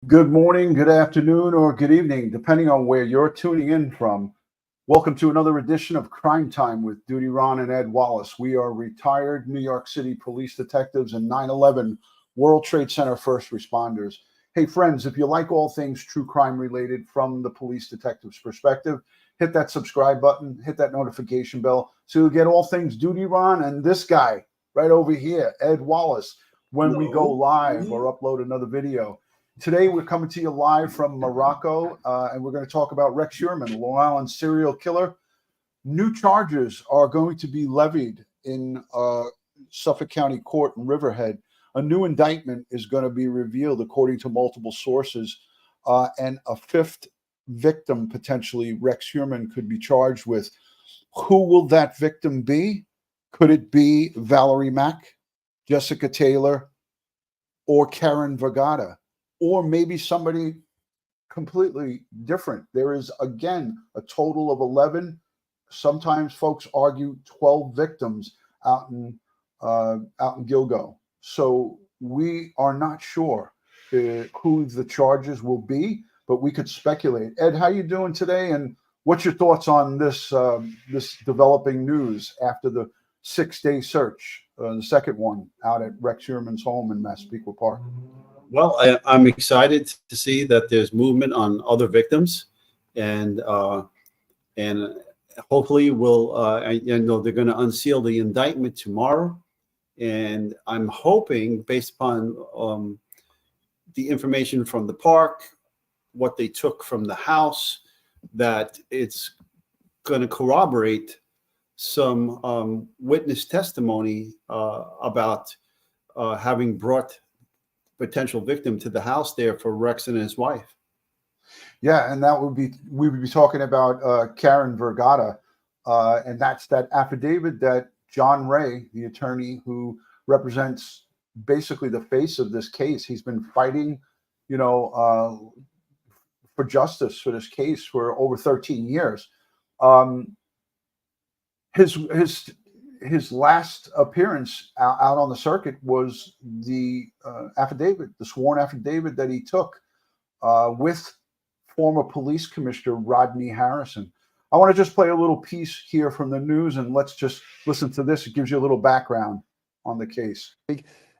Good morning, good afternoon, or good evening, depending on where you're tuning in from. Welcome to another edition of Crime Time with DutyRon and Ed Wallace. We are retired New York City police detectives and 9/11 World Trade Center first responders. Hey, friends, if you like all things true crime related from the police detective's perspective, hit that subscribe button, hit that notification bell so you'll get all things DutyRon and this guy right over here, Ed Wallace, when we go live or upload another video. Today, we're coming to you live from Morocco, and we're going to talk about Rex Heuermann, Long Island serial killer. New charges are going to be levied in Suffolk County Court in Riverhead. A new indictment is going to be revealed, according to multiple sources, and a fifth victim, potentially, Rex Heuermann, could be charged with. Who will that victim be? Could it be Valerie Mack, Jessica Taylor, or Karen Vergata? Or maybe somebody completely different. There is, again, a total of 11. Sometimes folks argue 12 victims out in Gilgo. So we are not sure who the charges will be, but we could speculate. Ed, how you doing today? And what's your thoughts on this this developing news after the 6-day search, the second one out at Rex Heuermann's home in Massapequa Park? Well, I'm excited to see that there's movement on other victims, and hopefully I know they're going to unseal the indictment tomorrow, and I'm hoping, based upon the information from the park, what they took from the house, that it's going to corroborate some witness testimony about having brought potential victim to the house there for Rex and his wife. Yeah, and we would be talking about Karen Vergata, and that's that affidavit that John Ray, the attorney who represents basically the face of this case, he's been fighting, for justice for this case for over 13 years. His last appearance out on the circuit was the affidavit, the sworn affidavit that he took with former police commissioner Rodney Harrison. I want to just play a little piece here from the news, and let's just listen to this. It gives you a little background on the case.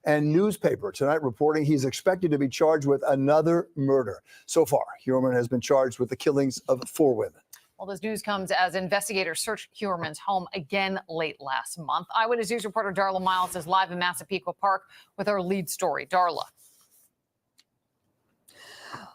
And newspaper tonight reporting he's expected to be charged with another murder. So far, Heuermann has been charged with the killings of 4 women. Well, this news comes as investigators searched Heuermann's home again late last month. Eyewitness News reporter Darla Miles is live in Massapequa Park with our lead story. Darla.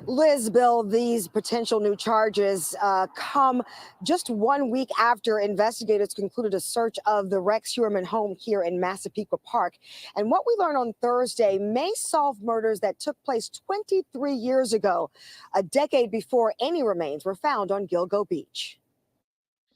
Liz, Bill, these potential new charges come just 1 week after investigators concluded a search of the Rex Heuermann home here in Massapequa Park. And what we learned on Thursday may solve murders that took place 23 years ago, a decade before any remains were found on Gilgo Beach.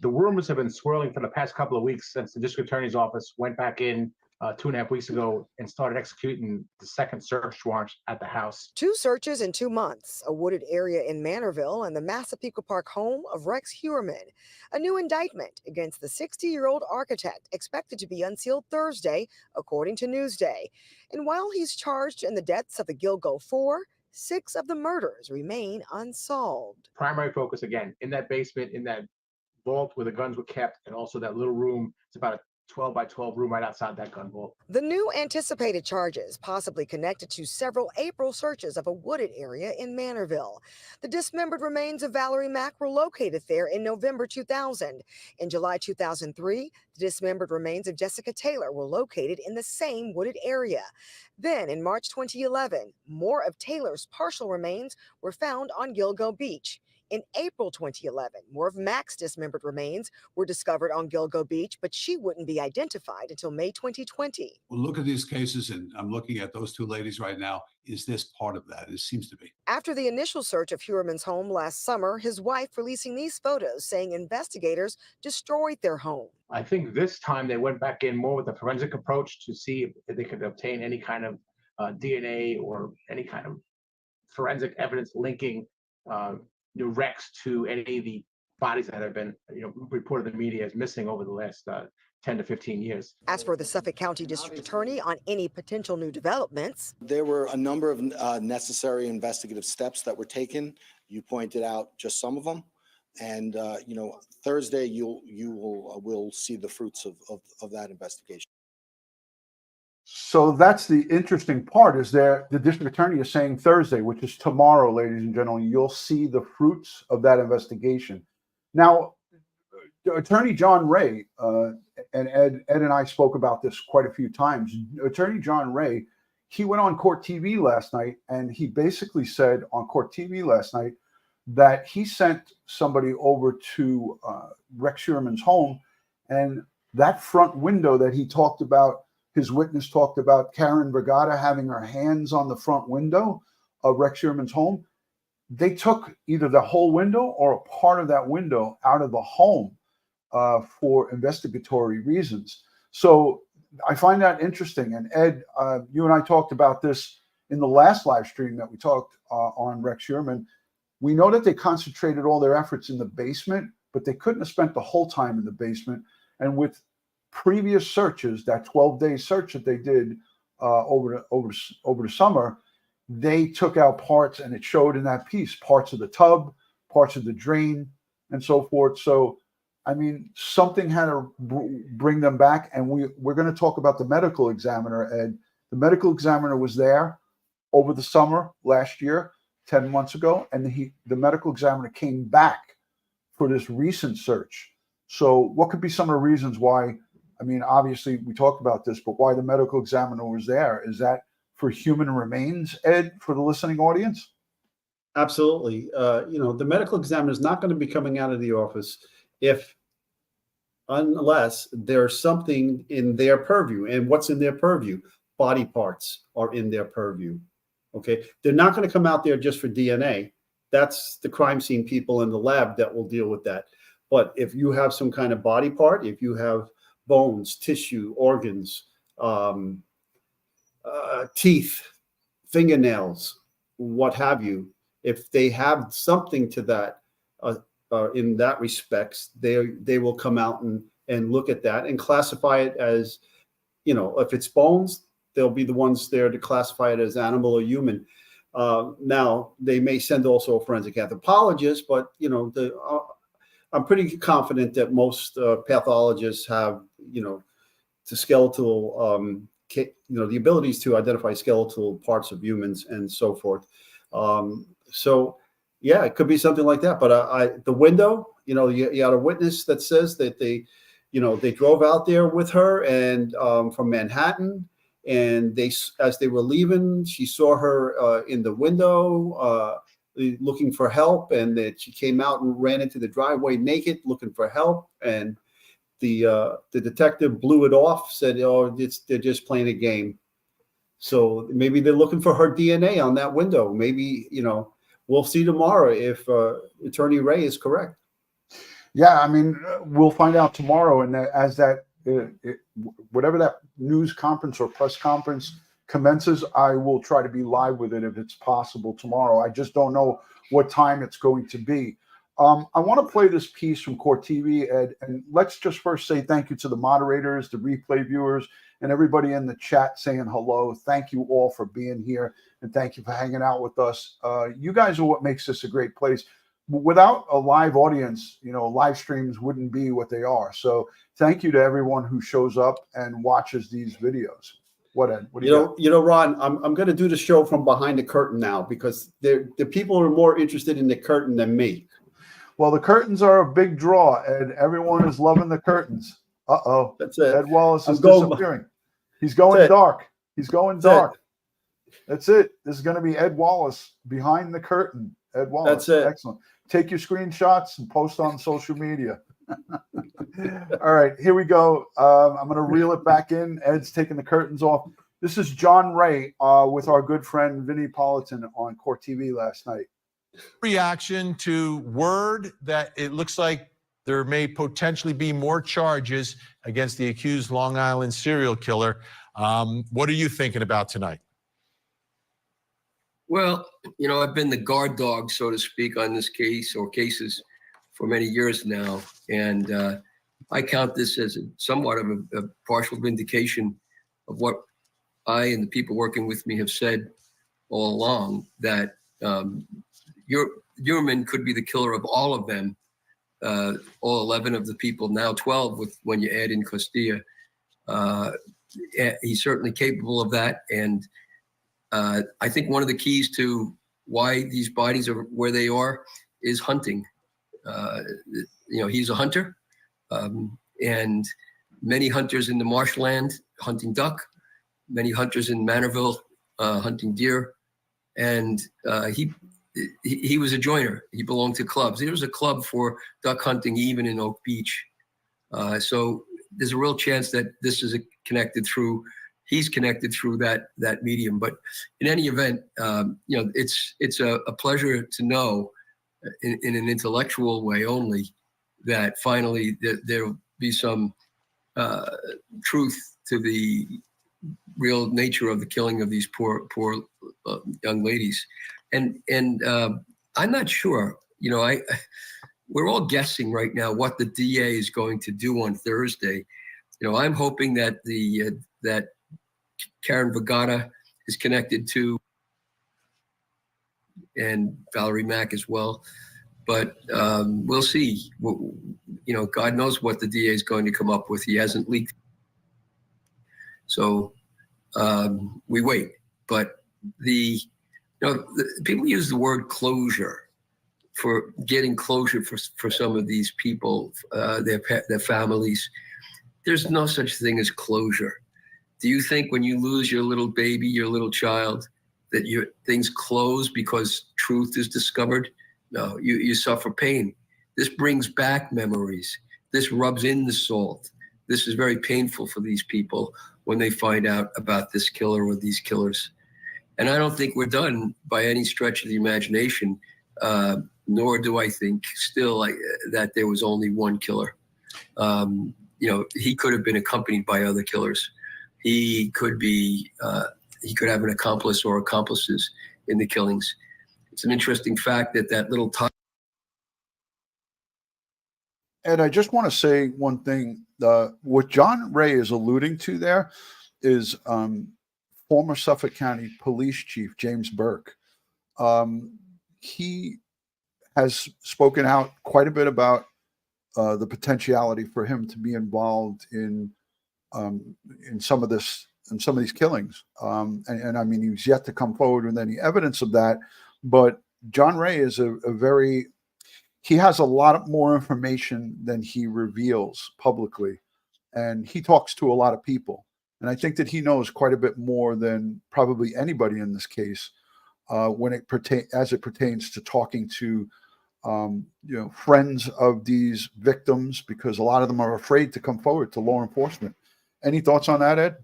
The rumors have been swirling for the past couple of weeks since the district attorney's office went back in 2.5 weeks ago and started executing the second search warrant at the house. 2 searches in 2 months, a wooded area in Manorville and the Massapequa Park home of Rex Heuermann. A new indictment against the 60-year-old architect expected to be unsealed Thursday, according to Newsday. And while he's charged in the deaths of the Gilgo4, 6 of the murders remain unsolved. Primary focus, again, in that basement, in that vault where the guns were kept, and also that little room. It's about a 12 by 12 room right outside that gun vault. The new anticipated charges, possibly connected to several April searches of a wooded area in Manorville. The dismembered remains of Valerie Mack were located there in November 2000. In July 2003, the dismembered remains of Jessica Taylor were located in the same wooded area. Then, in March 2011, more of Taylor's partial remains were found on Gilgo Beach. In April 2011, more of Mack's dismembered remains were discovered on Gilgo Beach, but she wouldn't be identified until May 2020. Well, look at these cases, and I'm looking at those 2 ladies right now. Is this part of that? It seems to be. After the initial search of Heuermann's home last summer, his wife releasing these photos saying investigators destroyed their home. I think this time they went back in more with a forensic approach to see if they could obtain any kind of DNA or any kind of forensic evidence linking Rex to any of the bodies that have been reported in the media as missing over the last 10 to 15 years. As for the Suffolk County District Attorney on any potential new developments, There were a number of necessary investigative steps that were taken. You pointed out just some of them. And, Thursday, will see the fruits of that investigation. So that's the interesting part, is there the district attorney is saying Thursday, which is tomorrow, ladies and gentlemen, you'll see the fruits of that investigation. Now, Attorney John Ray, and Ed and I spoke about this quite a few times. Attorney John Ray, he went on Court TV last night, and he basically said on Court TV last night that he sent somebody over to Rex Heuermann's home, and that front window that he talked about, his witness talked about Karen Brigada having her hands on the front window of Rex Heuermann's home. They took either the whole window or a part of that window out of the home for investigatory reasons. So I find that interesting. And Ed, you and I talked about this in the last live stream that we talked on Rex Heuermann. We know that they concentrated all their efforts in the basement, but they couldn't have spent the whole time in the basement. And with previous searches, that 12-day search that they did over the summer, they took out parts, and it showed in that piece, parts of the tub, parts of the drain, and so forth. So, I mean, something had to bring them back. And we're going to talk about the medical examiner, Ed. The medical examiner was there over the summer last year, 10 months ago, and the medical examiner came back for this recent search. So what could be some of the reasons why? I mean, obviously we talked about this, but why the medical examiner was there? Is that for human remains, Ed, for the listening audience? Absolutely. The medical examiner is not going to be coming out of the office unless there's something in their purview. And what's in their purview? Body parts are in their purview. Okay. They're not going to come out there just for DNA. That's the crime scene people in the lab that will deal with that. But if you have some kind of body part, if you have bones, tissue, organs, teeth, fingernails, what have you, if they have something to that in that respects, they will come out and look at that and classify it as, if it's bones, they'll be the ones there to classify it as animal or human. Now, they may send also a forensic anthropologist, but, I'm pretty confident that most pathologists have, the skeletal, the abilities to identify skeletal parts of humans and so forth. So, yeah, it could be something like that. But the window, you had a witness that says that they drove out there with her and from Manhattan, and as they were leaving, she saw her in the window looking for help, and that she came out and ran into the driveway naked looking for help, and the detective blew it off, said, "Oh, they're just playing a game." So maybe they're looking for her DNA on that window. Maybe, we'll see tomorrow if Attorney Ray is correct. Yeah, I mean, we'll find out tomorrow. And as that, whatever that news conference or press conference commences, I will try to be live with it if it's possible tomorrow. I just don't know what time it's going to be. I want to play this piece from Court TV, Ed, and let's just first say thank you to the moderators, the replay viewers, and everybody in the chat saying hello. Thank you all for being here, and thank you for hanging out with us. You guys are what makes this a great place. Without a live audience, live streams wouldn't be what they are. So thank you to everyone who shows up and watches these videos. What, Ed? What do you got? Ron, I'm going to do the show from behind the curtain now, because the people are more interested in the curtain than me. Well, the curtains are a big draw, and everyone is loving the curtains. Uh-oh. That's it. Ed Wallace is disappearing. He's going dark. He's going dark. That's it. This is going to be Ed Wallace behind the curtain. Ed Wallace. That's it. Excellent. Take your screenshots and post on social media. All right, here we go. I'm going to reel it back in. Ed's taking the curtains off. This is John Ray with our good friend Vinnie Politan on Court TV last night. Reaction to word that it looks like there may potentially be more charges against the accused Long Island serial killer. What are you thinking about tonight? Well, I've been the guard dog, so to speak, on this case or cases for many years now. And I count this as somewhat of a partial vindication of what I and the people working with me have said all along, that Heuermann could be the killer of all of them, all 11 of the people, now 12 when you add in Costilla. He's certainly capable of that. And I think one of the keys to why these bodies are where they are is hunting. He's a hunter, and many hunters in the marshland hunting duck, many hunters in Manorville hunting deer, and he was a joiner. He belonged to clubs. There was a club for duck hunting even in Oak Beach. So there's a real chance that this is he's connected through that medium. But in any event, it's a pleasure to know in an intellectual way only that finally there'll be some truth to the real nature of the killing of these poor young ladies. And I'm not sure, we're all guessing right now what the DA is going to do on Thursday. I'm hoping that that Karen Vagata is connected to, and Valerie Mack as well. But we'll see. God knows what the DA is going to come up with. He hasn't leaked. So we wait. But people use the word closure for getting closure for some of these people, their families. There's no such thing as closure. Do you think when you lose your little baby, your little child, that things close because truth is discovered? No, you suffer pain. This brings back memories. This rubs in the salt. This is very painful for these people when they find out about this killer or these killers. And I don't think we're done by any stretch of the imagination, nor do I think still that there was only one killer. He could have been accompanied by other killers. He could have an accomplice or accomplices in the killings. It's an interesting fact that little time. And I just want to say one thing. What John Ray is alluding to there is former Suffolk County Police Chief James Burke. He has spoken out quite a bit about the potentiality for him to be involved in some of these killings. And I mean, he's yet to come forward with any evidence of that. But John Ray is he has a lot more information than he reveals publicly. And he talks to a lot of people. And I think that he knows quite a bit more than probably anybody in this case as it pertains to talking to friends of these victims, because a lot of them are afraid to come forward to law enforcement. Any thoughts on that, Ed?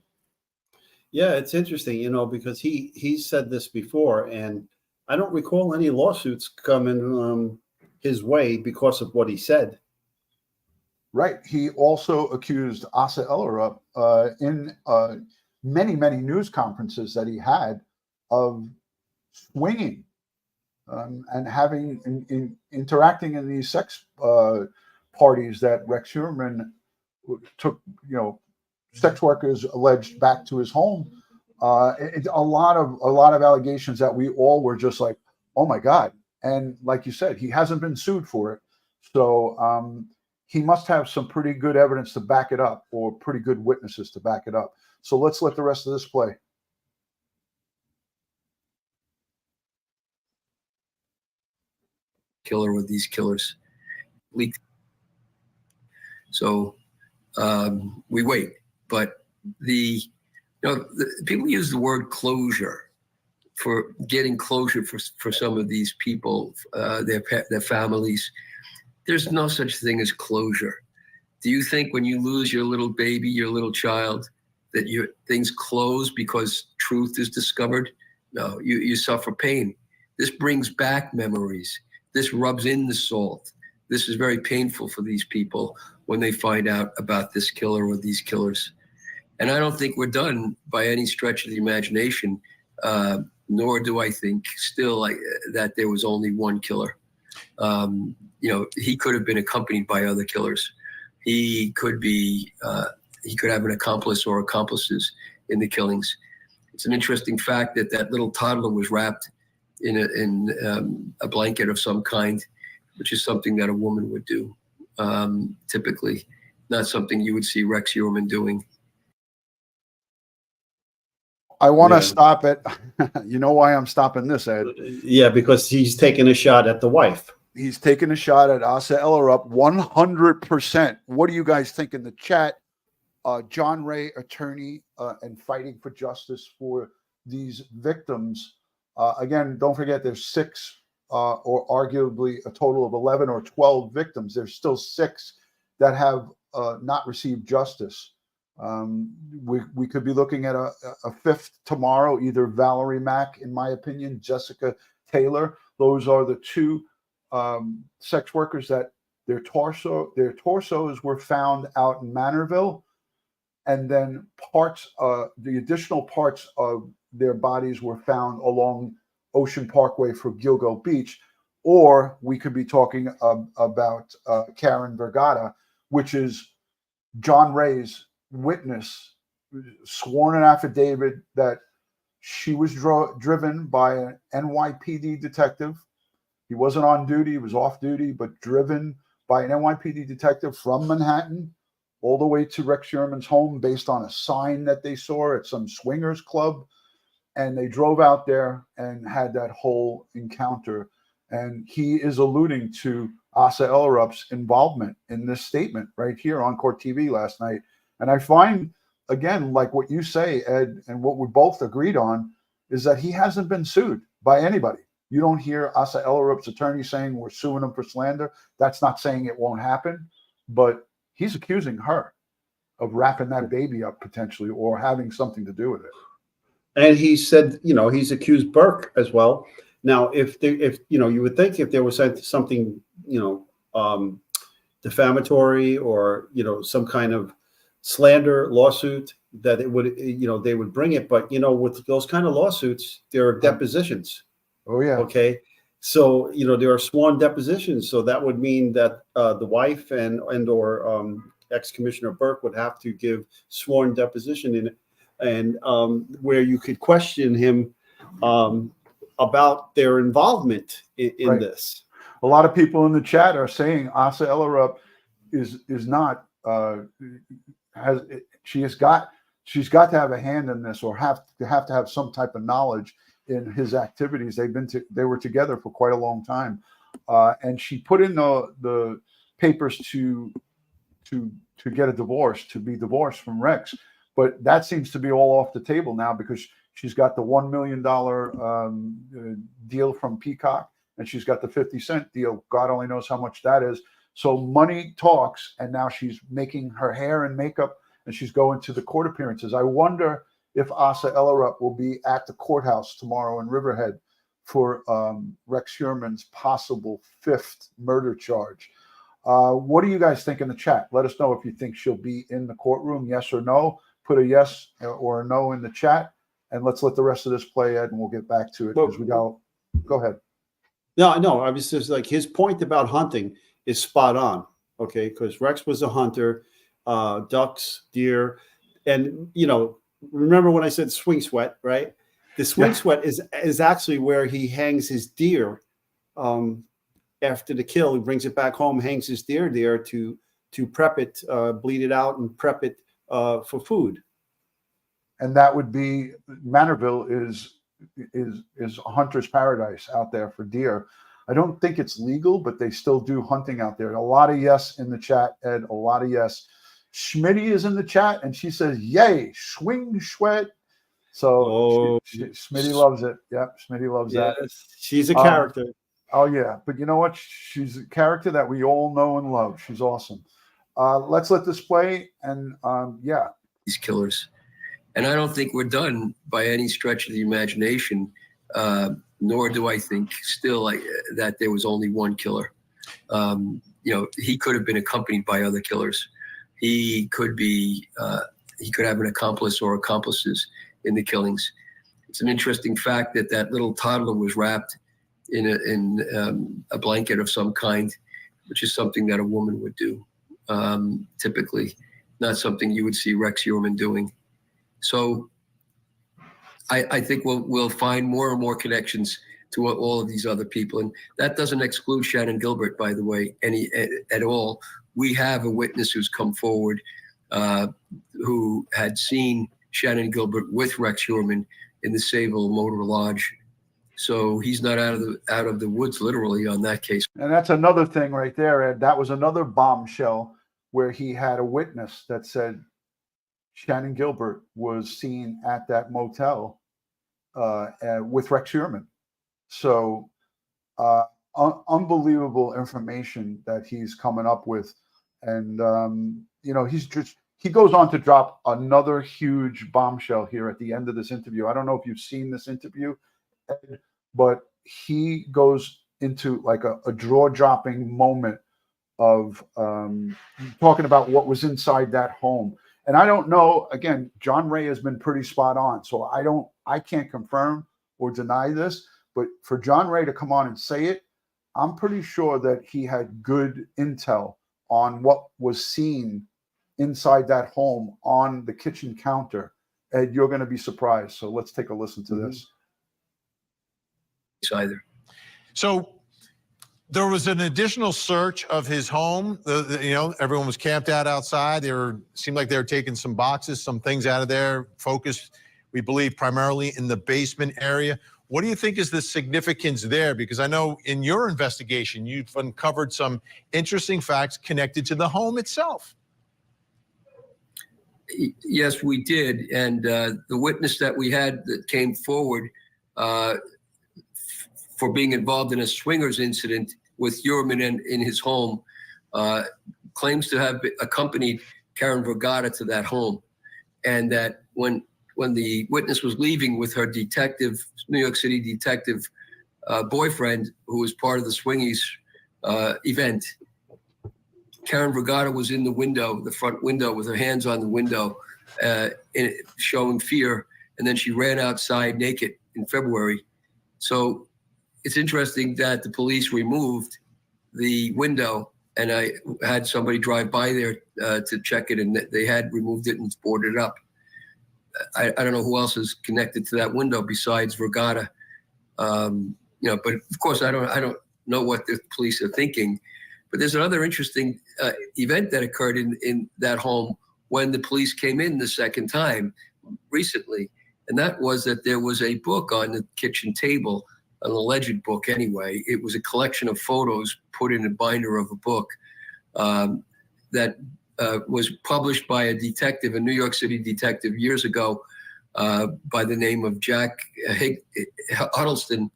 Yeah, it's interesting, because he said this before, and I don't recall any lawsuits coming his way because of what he said. Right. He also accused Asa Ellerup in many, many news conferences that he had of swinging and having interacting in these sex parties that Rex Heuermann took, sex workers alleged back to his home. A lot of allegations that we all were just like, oh my God. And like you said, he hasn't been sued for it. So he must have some pretty good evidence to back it up, or pretty good witnesses to back it up. So let's let the rest of this play. Killer with these killers. So we wait. But people use the word closure for getting closure for some of these people, their families. There's no such thing as closure. Do you think when you lose your little baby, your little child, that things close because truth is discovered? No, you suffer pain. This brings back memories. This rubs in the salt. This is very painful for these people when they find out about this killer or these killers. And I don't think we're done by any stretch of the imagination, nor do I think still that there was only one killer. He could have been accompanied by other killers. he could be, he could have an accomplice or accomplices in the killings. It's an interesting fact that that little toddler was wrapped in a blanket of some kind, which is something that a woman would do, typically, not something you would see Rex Heuermann doing. I want to Yeah. stop it. You know why I'm stopping this, Ed? Yeah, because he's taking a shot at the wife. He's taking a shot at Asa Ellerup 100%. What do you guys think in the chat? John Ray, attorney and fighting for justice for these victims. Again, don't forget there's 6 or arguably a total of 11 or 12 victims. There's still 6 that have not received justice. We could be looking at a 5th tomorrow, either Valerie Mack, in my opinion, Jessica Taylor. Those are the 2 sex workers that their torsos were found out in Manorville, and then the additional parts of their bodies were found along Ocean Parkway for Gilgo Beach. Or we could be talking about Karen Vergata, which is John Ray's witness, sworn an affidavit that she was driven by an NYPD detective. He wasn't on duty, he was off duty, but driven by an NYPD detective from Manhattan all the way to Rex Heuermann's home based on a sign that they saw at some swingers club. And they drove out there and had that whole encounter. And he is alluding to Asa Ellerup's involvement in this statement right here on Court TV last night. And I find, again, like what you say, Ed, and what we both agreed on, is that he hasn't been sued by anybody. You don't hear Asa Ellerup's attorney saying we're suing him for slander. That's not saying it won't happen, but he's accusing her of wrapping that baby up potentially or having something to do with it. And he said, he's accused Burke as well. Now, if you would think if there was something, defamatory or, some kind of slander lawsuit, that it would, they would bring it. But, with those kind of lawsuits, there are depositions. Oh, yeah. Okay. So, there are sworn depositions. So that would mean that the wife and or ex-Commissioner Burke would have to give sworn deposition in it. And where you could question him about their involvement in this. A lot of people in the chat are saying Asa Ellerup is not she's got to have a hand in this, or have to have some type of knowledge in his activities. They were together for quite a long time, and she put in the papers to get a divorce, to be divorced from Rex. But that seems to be all off the table now because she's got the $1 million deal from Peacock, and she's got the 50-cent deal. God only knows how much that is. So money talks, and now she's making her hair and makeup, and she's going to the court appearances. I wonder if Asa Ellerup will be at the courthouse tomorrow in Riverhead for Rex Heuermann's possible 5th murder charge. What do you guys think in the chat? Let us know if you think she'll be in the courtroom, yes or no. Put a yes or a no in the chat, and let's let the rest of this play, Ed, and we'll get back to it because we got. Go ahead. No, I was just like, his point about hunting is spot on. Okay, because Rex was a hunter, ducks, deer, and remember when I said swing sweat, right? The swing sweat is actually where he hangs his deer. After the kill, he brings it back home, hangs his deer there to prep it, bleed it out, and prep it for food. And that would be Manorville is a hunter's paradise out there for deer. I don't think it's legal, but they still do hunting out there. A lot of yes in the chat, Ed. A lot of yes. Schmitty is in the chat, and she says, "Yay, swing sweat." So Schmitty loves it. Yep, Schmitty loves that. She's a character. Oh yeah, but you know what? She's a character that we all know and love. She's awesome. Let's let this play, and these killers, and I don't think we're done by any stretch of the imagination. Nor do I think still that there was only one killer. He could have been accompanied by other killers. He could be. He could have an accomplice or accomplices in the killings. It's an interesting fact that that little toddler was wrapped in a blanket of some kind, which is something that a woman would do, typically not something you would see Rex Heuermann doing. So I think we'll find more and more connections to all of these other people. And that doesn't exclude Shannon Gilbert, by the way, at all. We have a witness who's come forward who had seen Shannon Gilbert with Rex Heuermann in the Sayville Motor Lodge. So he's not out of the woods, literally, on that case. And that's another thing right there, Ed. That was another bombshell where he had a witness that said Shannon Gilbert was seen at that motel with Rex Heuermann. So unbelievable information that he's coming up with. And, you know, he goes on to drop another huge bombshell here at the end of this interview. I don't know if you've seen this interview, Ed, but he goes into like a jaw-dropping moment of talking about what was inside that home. And I don't know, again, John Ray has been pretty spot on. So I can't confirm or deny this, but for John Ray to come on and say it, I'm pretty sure that he had good intel on what was seen inside that home on the kitchen counter. Ed, you're going to be surprised. So let's take a listen to this. Either. So there was an additional search of his home. You know, everyone was camped out outside. Seemed like they were taking some boxes, some things out of there, focused, we believe, primarily in the basement area. What do you think is the significance there? Because I know in your investigation, you've uncovered some interesting facts connected to the home itself. Yes, we did. And the witness that we had that came forward for being involved in a swingers incident with Heuermann in his home claims to have accompanied Karen Vergata to that home. And that when the witness was leaving with her detective, New York City detective boyfriend, who was part of the swingies event, Karen Vergata was in the window, the front window, with her hands on the window, showing fear. And then she ran outside naked in February. So it's interesting that the police removed the window, and I had somebody drive by there to check it, and they had removed it and boarded it up. I don't know who else is connected to that window besides Vergata. You know, but of course I don't know what the police are thinking. But there's another interesting event that occurred in that home when the police came in the second time recently, and that was that there was a book on the kitchen table, an alleged book anyway. It was a collection of photos put in a binder of a book that was published by a detective, a New York City detective years ago by the name of Jack Huddleston,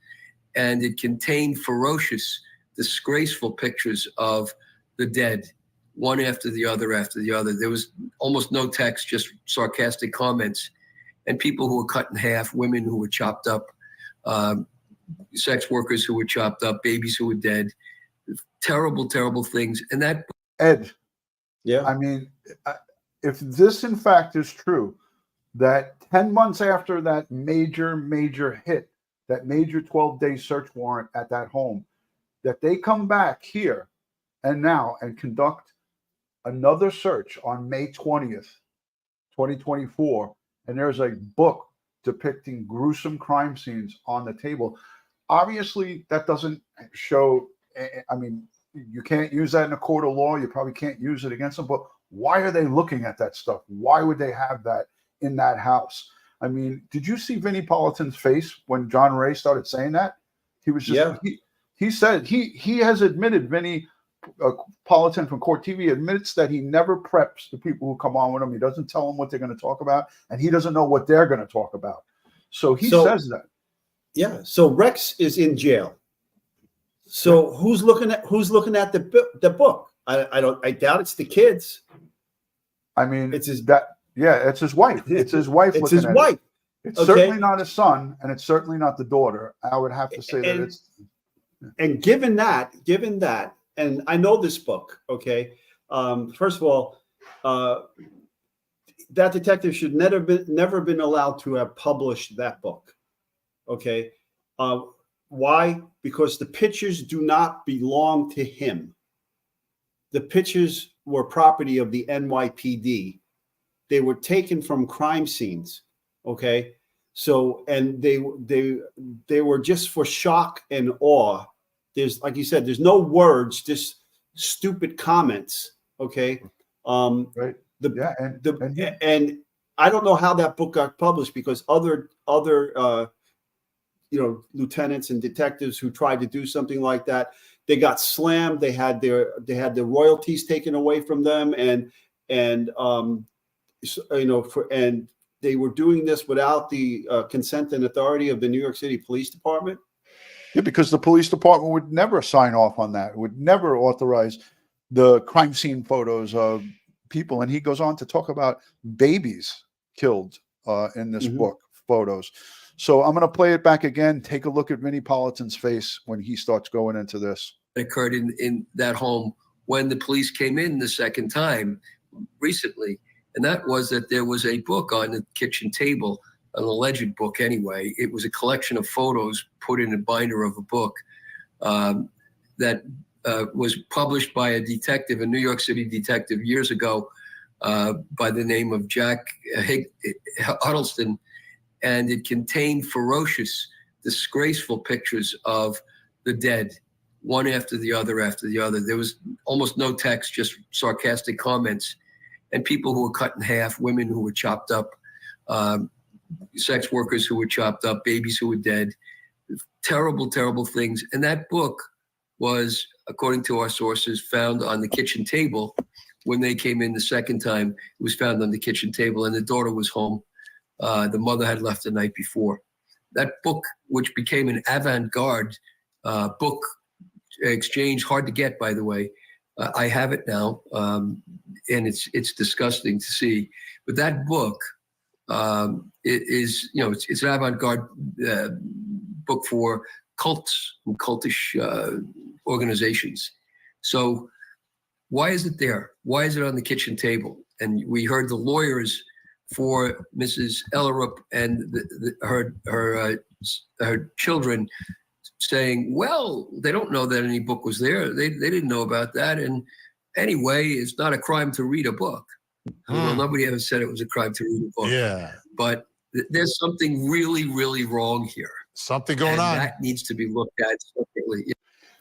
and it contained ferocious, disgraceful pictures of the dead, one after the other after the other. There was almost no text, just sarcastic comments, and people who were cut in half, women who were chopped up, sex workers who were chopped up, babies who were dead, terrible, terrible things. And that, Ed, Yeah. I mean, if this in fact is true, that 10 months after that major hit, that major 12-day search warrant at that home, that they come back here and now and conduct another search on May 20th, 2024, and there's a book depicting gruesome crime scenes on the table. Obviously, that doesn't show, I mean, you can't use that in a court of law. You probably can't use it against them, but why are they looking at that stuff? Why would they have that in that house? I mean, did you see Vinnie Politan's face when John Ray started saying that? He was just, he said, he has admitted, Vinnie Politan from Court TV admits that he never preps the people who come on with him. He doesn't tell them what they're going to talk about, and he doesn't know what they're going to talk about. So he says that. Yeah. So Rex is in jail. So who's looking at the book? I doubt it's the kids. I mean, It's his it's his wife. It's his wife. It's his wife. It's certainly not his son, and it's certainly not the daughter. I would have to say that it's. And given that, and I know this book, okay. First of all, that detective should never been allowed to have published that book. Okay. Why? Because the pictures do not belong to him. The pictures were property of the NYPD. They were taken from crime scenes. Okay. So, and they were just for shock and awe. There's, like you said, there's no words, just stupid comments. Okay. Right. And I don't know how that book got published, because other lieutenants and detectives who tried to do something like that, they got slammed. They had their royalties taken away from them, and they were doing this without the consent and authority of the New York City Police Department. Yeah, because the police department would never sign off on that. It would never authorize the crime scene photos of people. And he goes on to talk about babies killed in this book, photos. So I'm going to play it back again. Take a look at Vinnie Politan's face when he starts going into this. It occurred in that home when the police came in the second time recently. And that was that there was a book on the kitchen table, an alleged book anyway. It was a collection of photos put in a binder of a book that was published by a detective, a New York City detective years ago by the name of Jack Huddleston. And it contained ferocious, disgraceful pictures of the dead, one after the other after the other. There was almost no text, just sarcastic comments. And people who were cut in half, women who were chopped up, sex workers who were chopped up, babies who were dead. Terrible, terrible things. And that book was, according to our sources, found on the kitchen table. When they came in the second time, it was found on the kitchen table, and the daughter was home. The mother had left the night before. That book, which became an avant-garde book exchange, hard to get, by the way. I have it now, and it's disgusting to see. But that book it's an avant-garde book for cults and cultish organizations. So why is it there? Why is it on the kitchen table? And we heard the lawyers for Mrs. Ellerup and her children saying, well, they don't know that any book was there. They didn't know about that. And anyway, it's not a crime to read a book. Well, nobody ever said it was a crime to read a book. Yeah. But there's something really, really wrong here. Something going on. That needs to be looked at separately.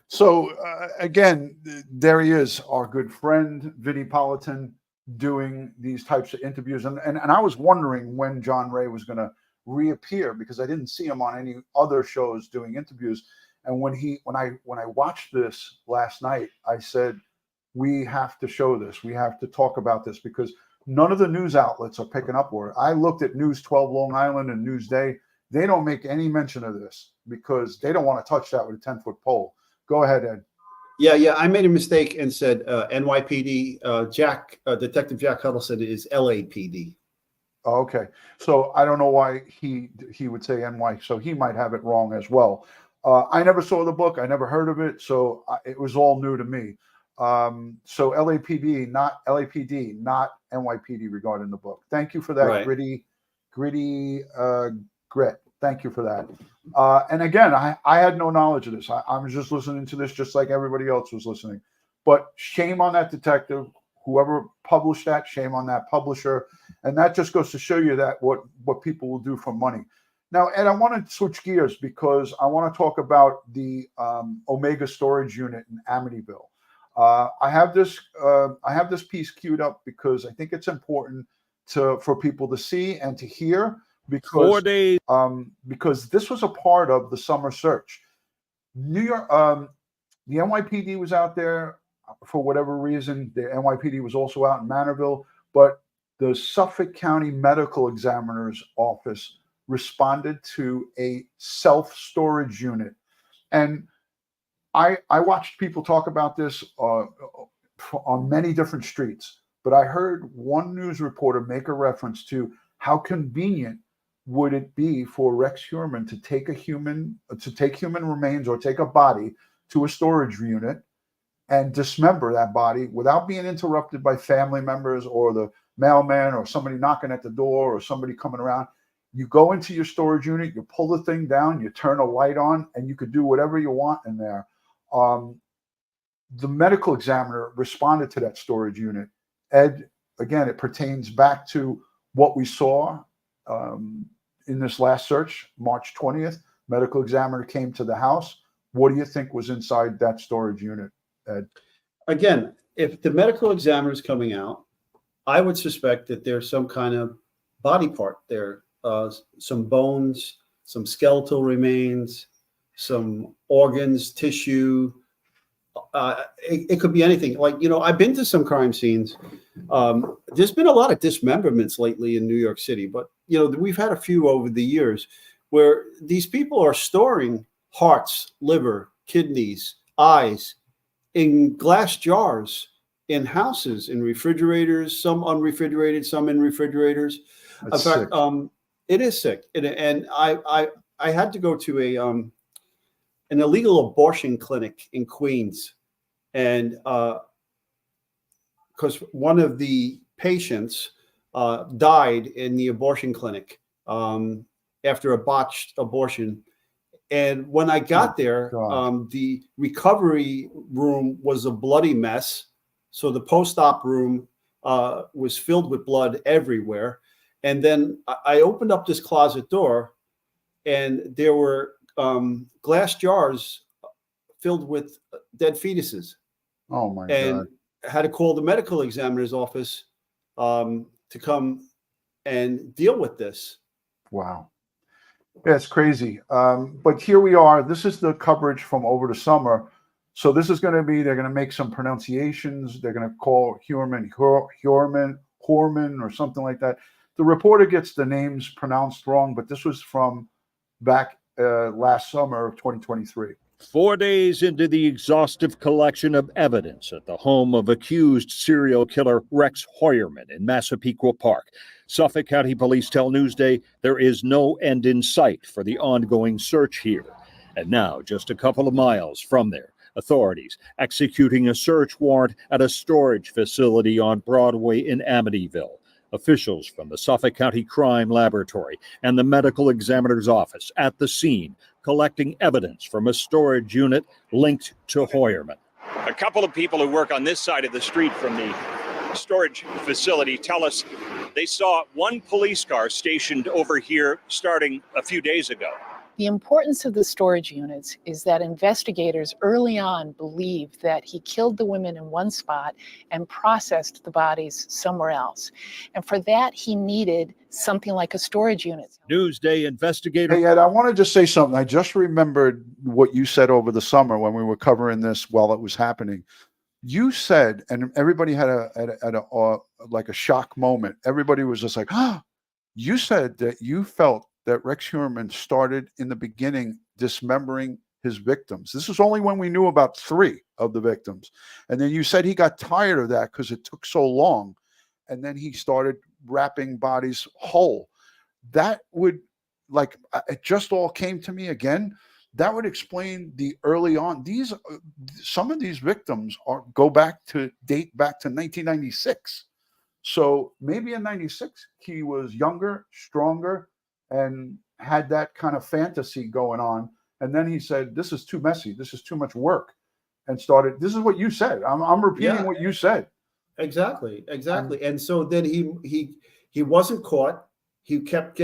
So again, there he is, our good friend, Vinnie Politan, doing these types of interviews. And I was wondering when John Ray was going to reappear, because I didn't see him on any other shows doing interviews. And when I watched this last night, I said, we have to show this. We have to talk about this, because none of the news outlets are picking up on it. I looked at News 12 Long Island and Newsday. They don't make any mention of this because they don't want to touch that with a 10-foot pole. Go ahead, Ed. Yeah. I made a mistake and said NYPD. Detective Jack Huddleston is LAPD. Okay. So I don't know why he would say NY. So he might have it wrong as well. I never saw the book. I never heard of it. So it was all new to me. So LAPD, not NYPD regarding the book. Thank you for that, right. gritty grit. Thank you for that. And again, I had no knowledge of this. I was just listening to this just like everybody else was listening. But shame on that detective, whoever published that, shame on that publisher. And that just goes to show you that what people will do for money. Now, Ed, I want to switch gears because I want to talk about the Omega storage unit in Amityville. I have this piece queued up because I think it's important for people to see and to hear, because 4 days. Because this was a part of the summer search. New York, the NYPD was out there for whatever reason. The NYPD was also out in Manorville, but the Suffolk County Medical Examiner's Office responded to a self-storage unit. And I watched people talk about this on many different streets, but I heard one news reporter make a reference to how convenient would it be for Rex Heuermann to take human remains or take a body to a storage unit and dismember that body without being interrupted by family members or the mailman or somebody knocking at the door or somebody coming around. You go into your storage unit, you pull the thing down, you turn a light on, and you could do whatever you want in there. the medical examiner responded to that storage unit. Ed, again, it pertains back to what we saw in this last search, March 20th. Medical examiner came to the house. What do you think was inside that storage unit, Ed? Again, if the medical examiner is coming out, I would suspect that there's some kind of body part there, some bones, some skeletal remains, some organs, tissue. It could be anything. Like, I've been to some crime scenes. There's been a lot of dismemberments lately in New York City, but we've had a few over the years where these people are storing hearts, liver, kidneys, eyes in glass jars in houses, in refrigerators, some unrefrigerated, some in refrigerators. That's in fact, sick. it is sick. And I had to go to an illegal abortion clinic in Queens. And because one of the patients died in the abortion clinic after a botched abortion. And when I got there, the recovery room was a bloody mess. So the post-op room was filled with blood everywhere. And then I opened up this closet door, and there were glass jars filled with dead fetuses. Oh my and God. Had to call the medical examiner's office to come and deal with this. Wow. Yeah, it's crazy. But here we are. This is the coverage from over the summer. So this is going to be, they're going to make some pronunciations. They're going to call Heuermann or something like that. The reporter gets the names pronounced wrong, but this was from back last summer of 2023. 4 days into the exhaustive collection of evidence at the home of accused serial killer Rex Heuermann in Massapequa Park, Suffolk County Police tell Newsday there is no end in sight for the ongoing search here. And now, just a couple of miles from there, authorities executing a search warrant at a storage facility on Broadway in Amityville. Officials from the Suffolk County Crime Laboratory and the medical examiner's office at the scene collecting evidence from a storage unit linked to Heuermann. A couple of people who work on this side of the street from the storage facility tell us they saw one police car stationed over here starting a few days ago. The importance of the storage units is that investigators early on believed that he killed the women in one spot and processed the bodies somewhere else. And for that, he needed something like a storage unit. Newsday investigator. Hey, Ed, I want to just say something. I just remembered what you said over the summer when we were covering this while it was happening. You said, and everybody had like a shock moment. Everybody was just like, ah. You said that you felt that Rex Heuermann started in the beginning dismembering his victims. This is only when we knew about 3 of the victims. And then you said he got tired of that because it took so long. And then he started wrapping bodies whole. That would, like, it just all came to me again. That would explain the early on. Some of these victims date back to 1996. So maybe in 96, he was younger, stronger, and had that kind of fantasy going on. And then he said, this is too messy. This is too much work. And started, this is what you said. I'm repeating what you said. Exactly. And so then he wasn't caught. He kept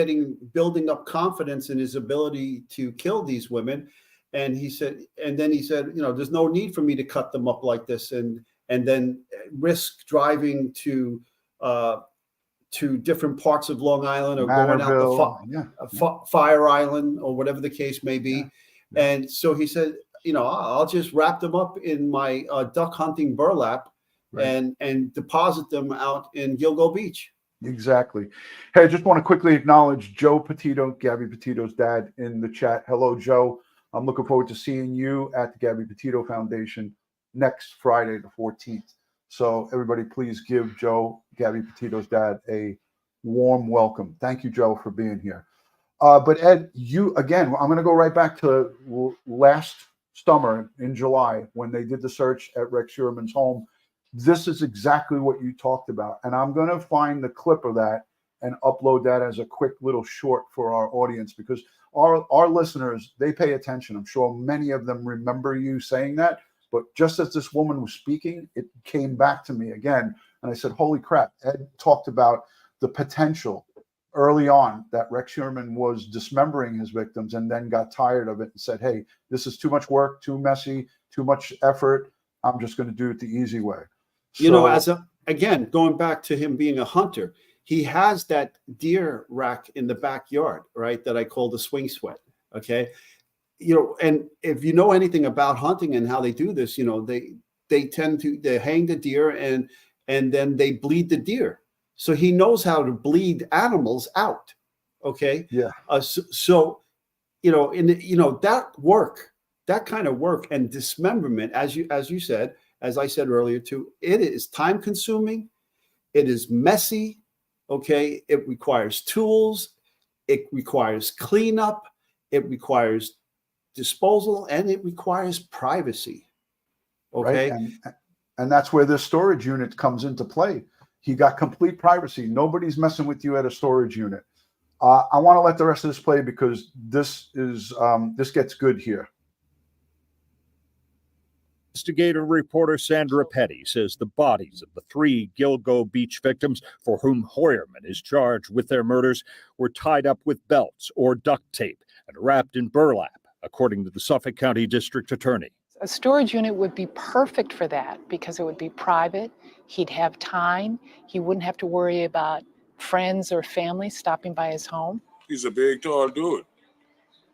building up confidence in his ability to kill these women. And then he said, there's no need for me to cut them up like this and then risk driving to different parts of Long Island or going out to Fire Island or whatever the case may be. Yeah. And so he said, I'll just wrap them up in my duck hunting burlap and deposit them out in Gilgo Beach. Exactly. Hey, I just want to quickly acknowledge Joe Petito, Gabby Petito's dad, in the chat. Hello, Joe. I'm looking forward to seeing you at the Gabby Petito Foundation next Friday, the 14th. So everybody, please give Joe, Gabby Petito's dad, a warm welcome. Thank you, Joe, for being here. But Ed, I'm going to go right back to last summer in July when they did the search at Rex Heuermann's home. This is exactly what you talked about. And I'm going to find the clip of that and upload that as a quick little short for our audience, because our listeners, they pay attention. I'm sure many of them remember you saying that. But just as this woman was speaking, it came back to me again. And I said, holy crap, Ed talked about the potential early on that Rex Heuermann was dismembering his victims and then got tired of it and said, hey, this is too much work, too messy, too much effort. I'm just going to do it the easy way. You know, again, going back to him being a hunter, he has that deer rack in the backyard, right? That I call the swing sweat. Okay. You know, and if you know anything about hunting and how they do this, you know, they tend to, they hang the deer and then they bleed the deer. So he knows how to bleed animals out. Okay. Yeah. So, you know, that kind of work and dismemberment, as you said, as I said earlier too, it is time consuming. It is messy. Okay. It requires tools. It requires cleanup. It requires disposal, and it requires privacy. Okay. Right? And that's where this storage unit comes into play. He got complete privacy. Nobody's messing with you at a storage unit. I want to let the rest of this play because this gets good here. Investigative reporter Sandra Petty says the bodies of the 3 Gilgo Beach victims for whom Heuermann is charged with their murders were tied up with belts or duct tape and wrapped in burlap, according to the Suffolk County District Attorney. A storage unit would be perfect for that because it would be private. He'd have time. He wouldn't have to worry about friends or family stopping by his home. He's a big, tall dude.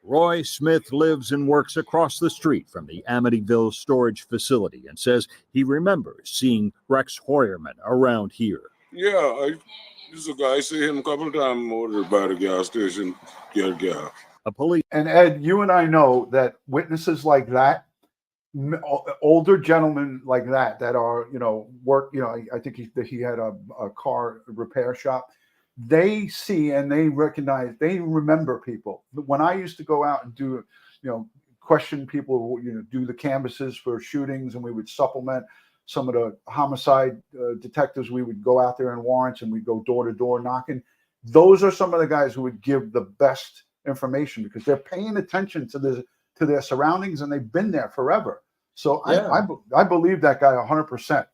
Roy Smith lives and works across the street from the Amityville storage facility and says he remembers seeing Rex Heuermann around here. Yeah, this is a guy. I see him a couple of times over by the gas station, get gas. A police. And Ed, you and I know that witnesses like that, older gentlemen like that are, you know, work, you know, I think he had a car repair shop. They see and they recognize, they remember people. When I used to go out and do, you know, question people, you know, do the canvases for shootings, and we would supplement some of the homicide detectives. We would go out there in warrants and we'd go door to door knocking. Those are some of the guys who would give the best information because they're paying attention to their surroundings and they've been there forever. So yeah. I believe that guy 100%.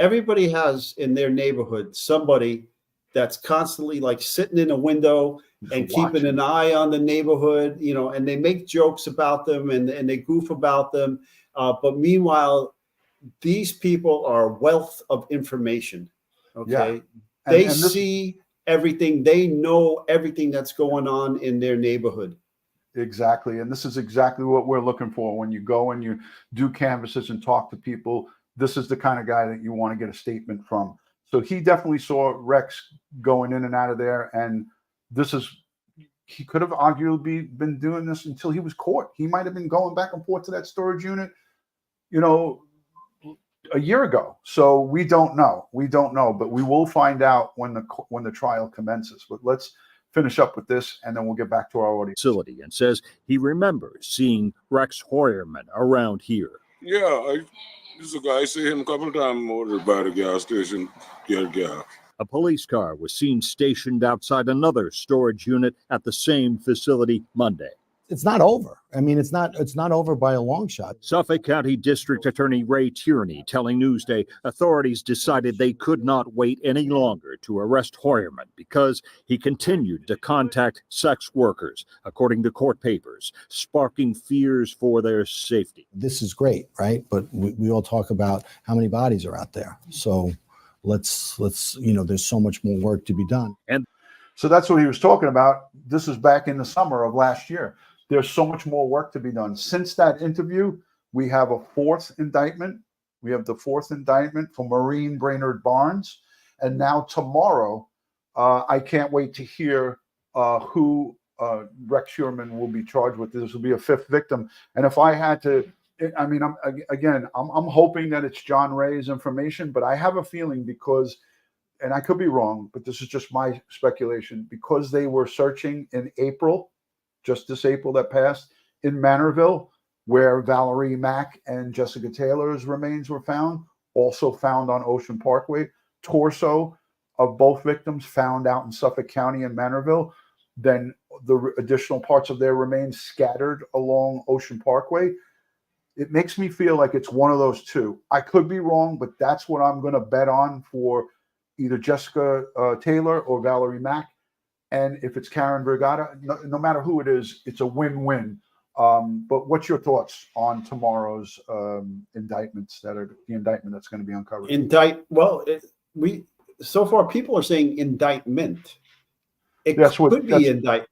Everybody has in their neighborhood somebody that's constantly like sitting in a window and keeping an eye on the neighborhood, you know, and they make jokes about them and they goof about them. But meanwhile, these people are a wealth of information. Okay. Yeah. They see everything. They know everything that's going on in their neighborhood. Exactly. And this is exactly what we're looking for. When you go and you do canvases and talk to people, this is the kind of guy that you want to get a statement from. So he definitely saw Rex going in and out of there. And he could have arguably been doing this until he was caught. He might have been going back and forth to that storage unit, you know, a year ago. So we don't know. But we will find out when the trial commences. But let's finish up with this and then we'll get back to our audience. Facility and says he remembers seeing Rex Heuermann around here. Yeah, this is a guy. I see him a couple of times over by the gas station, get gas. A police car was seen stationed outside another storage unit at the same facility Monday. It's not over. I mean, it's not over by a long shot. Suffolk County District Attorney Ray Tierney telling Newsday authorities decided they could not wait any longer to arrest Heuermann because he continued to contact sex workers, according to court papers, sparking fears for their safety. This is great, right? But we all talk about how many bodies are out there. So let's you know, there's so much more work to be done. And so that's what he was talking about. This is back in the summer of last year. There's so much more work to be done. Since that interview, we have a 4th indictment. We have the 4th indictment for Maureen Brainerd Barnes. And now tomorrow, I can't wait to hear who Rex Heuermann will be charged with. This will be a 5th victim. And if I had to, I mean, I'm hoping that it's John Ray's information, but I have a feeling because, and I could be wrong, but this is just my speculation, because they were searching in April, just this April that passed, in Manorville, where Valerie Mack and Jessica Taylor's remains were found, also found on Ocean Parkway. Torso of both victims found out in Suffolk County and Manorville. Then the additional parts of their remains scattered along Ocean Parkway. It makes me feel like it's one of those two. I could be wrong, but that's what I'm going to bet on for either Jessica Taylor or Valerie Mack. And if it's Karen Vergata, no matter who it is, it's a win-win. But what's your thoughts on tomorrow's indictments the indictment that's going to be uncovered? So far people are saying indictment. It That's what- could be indictment.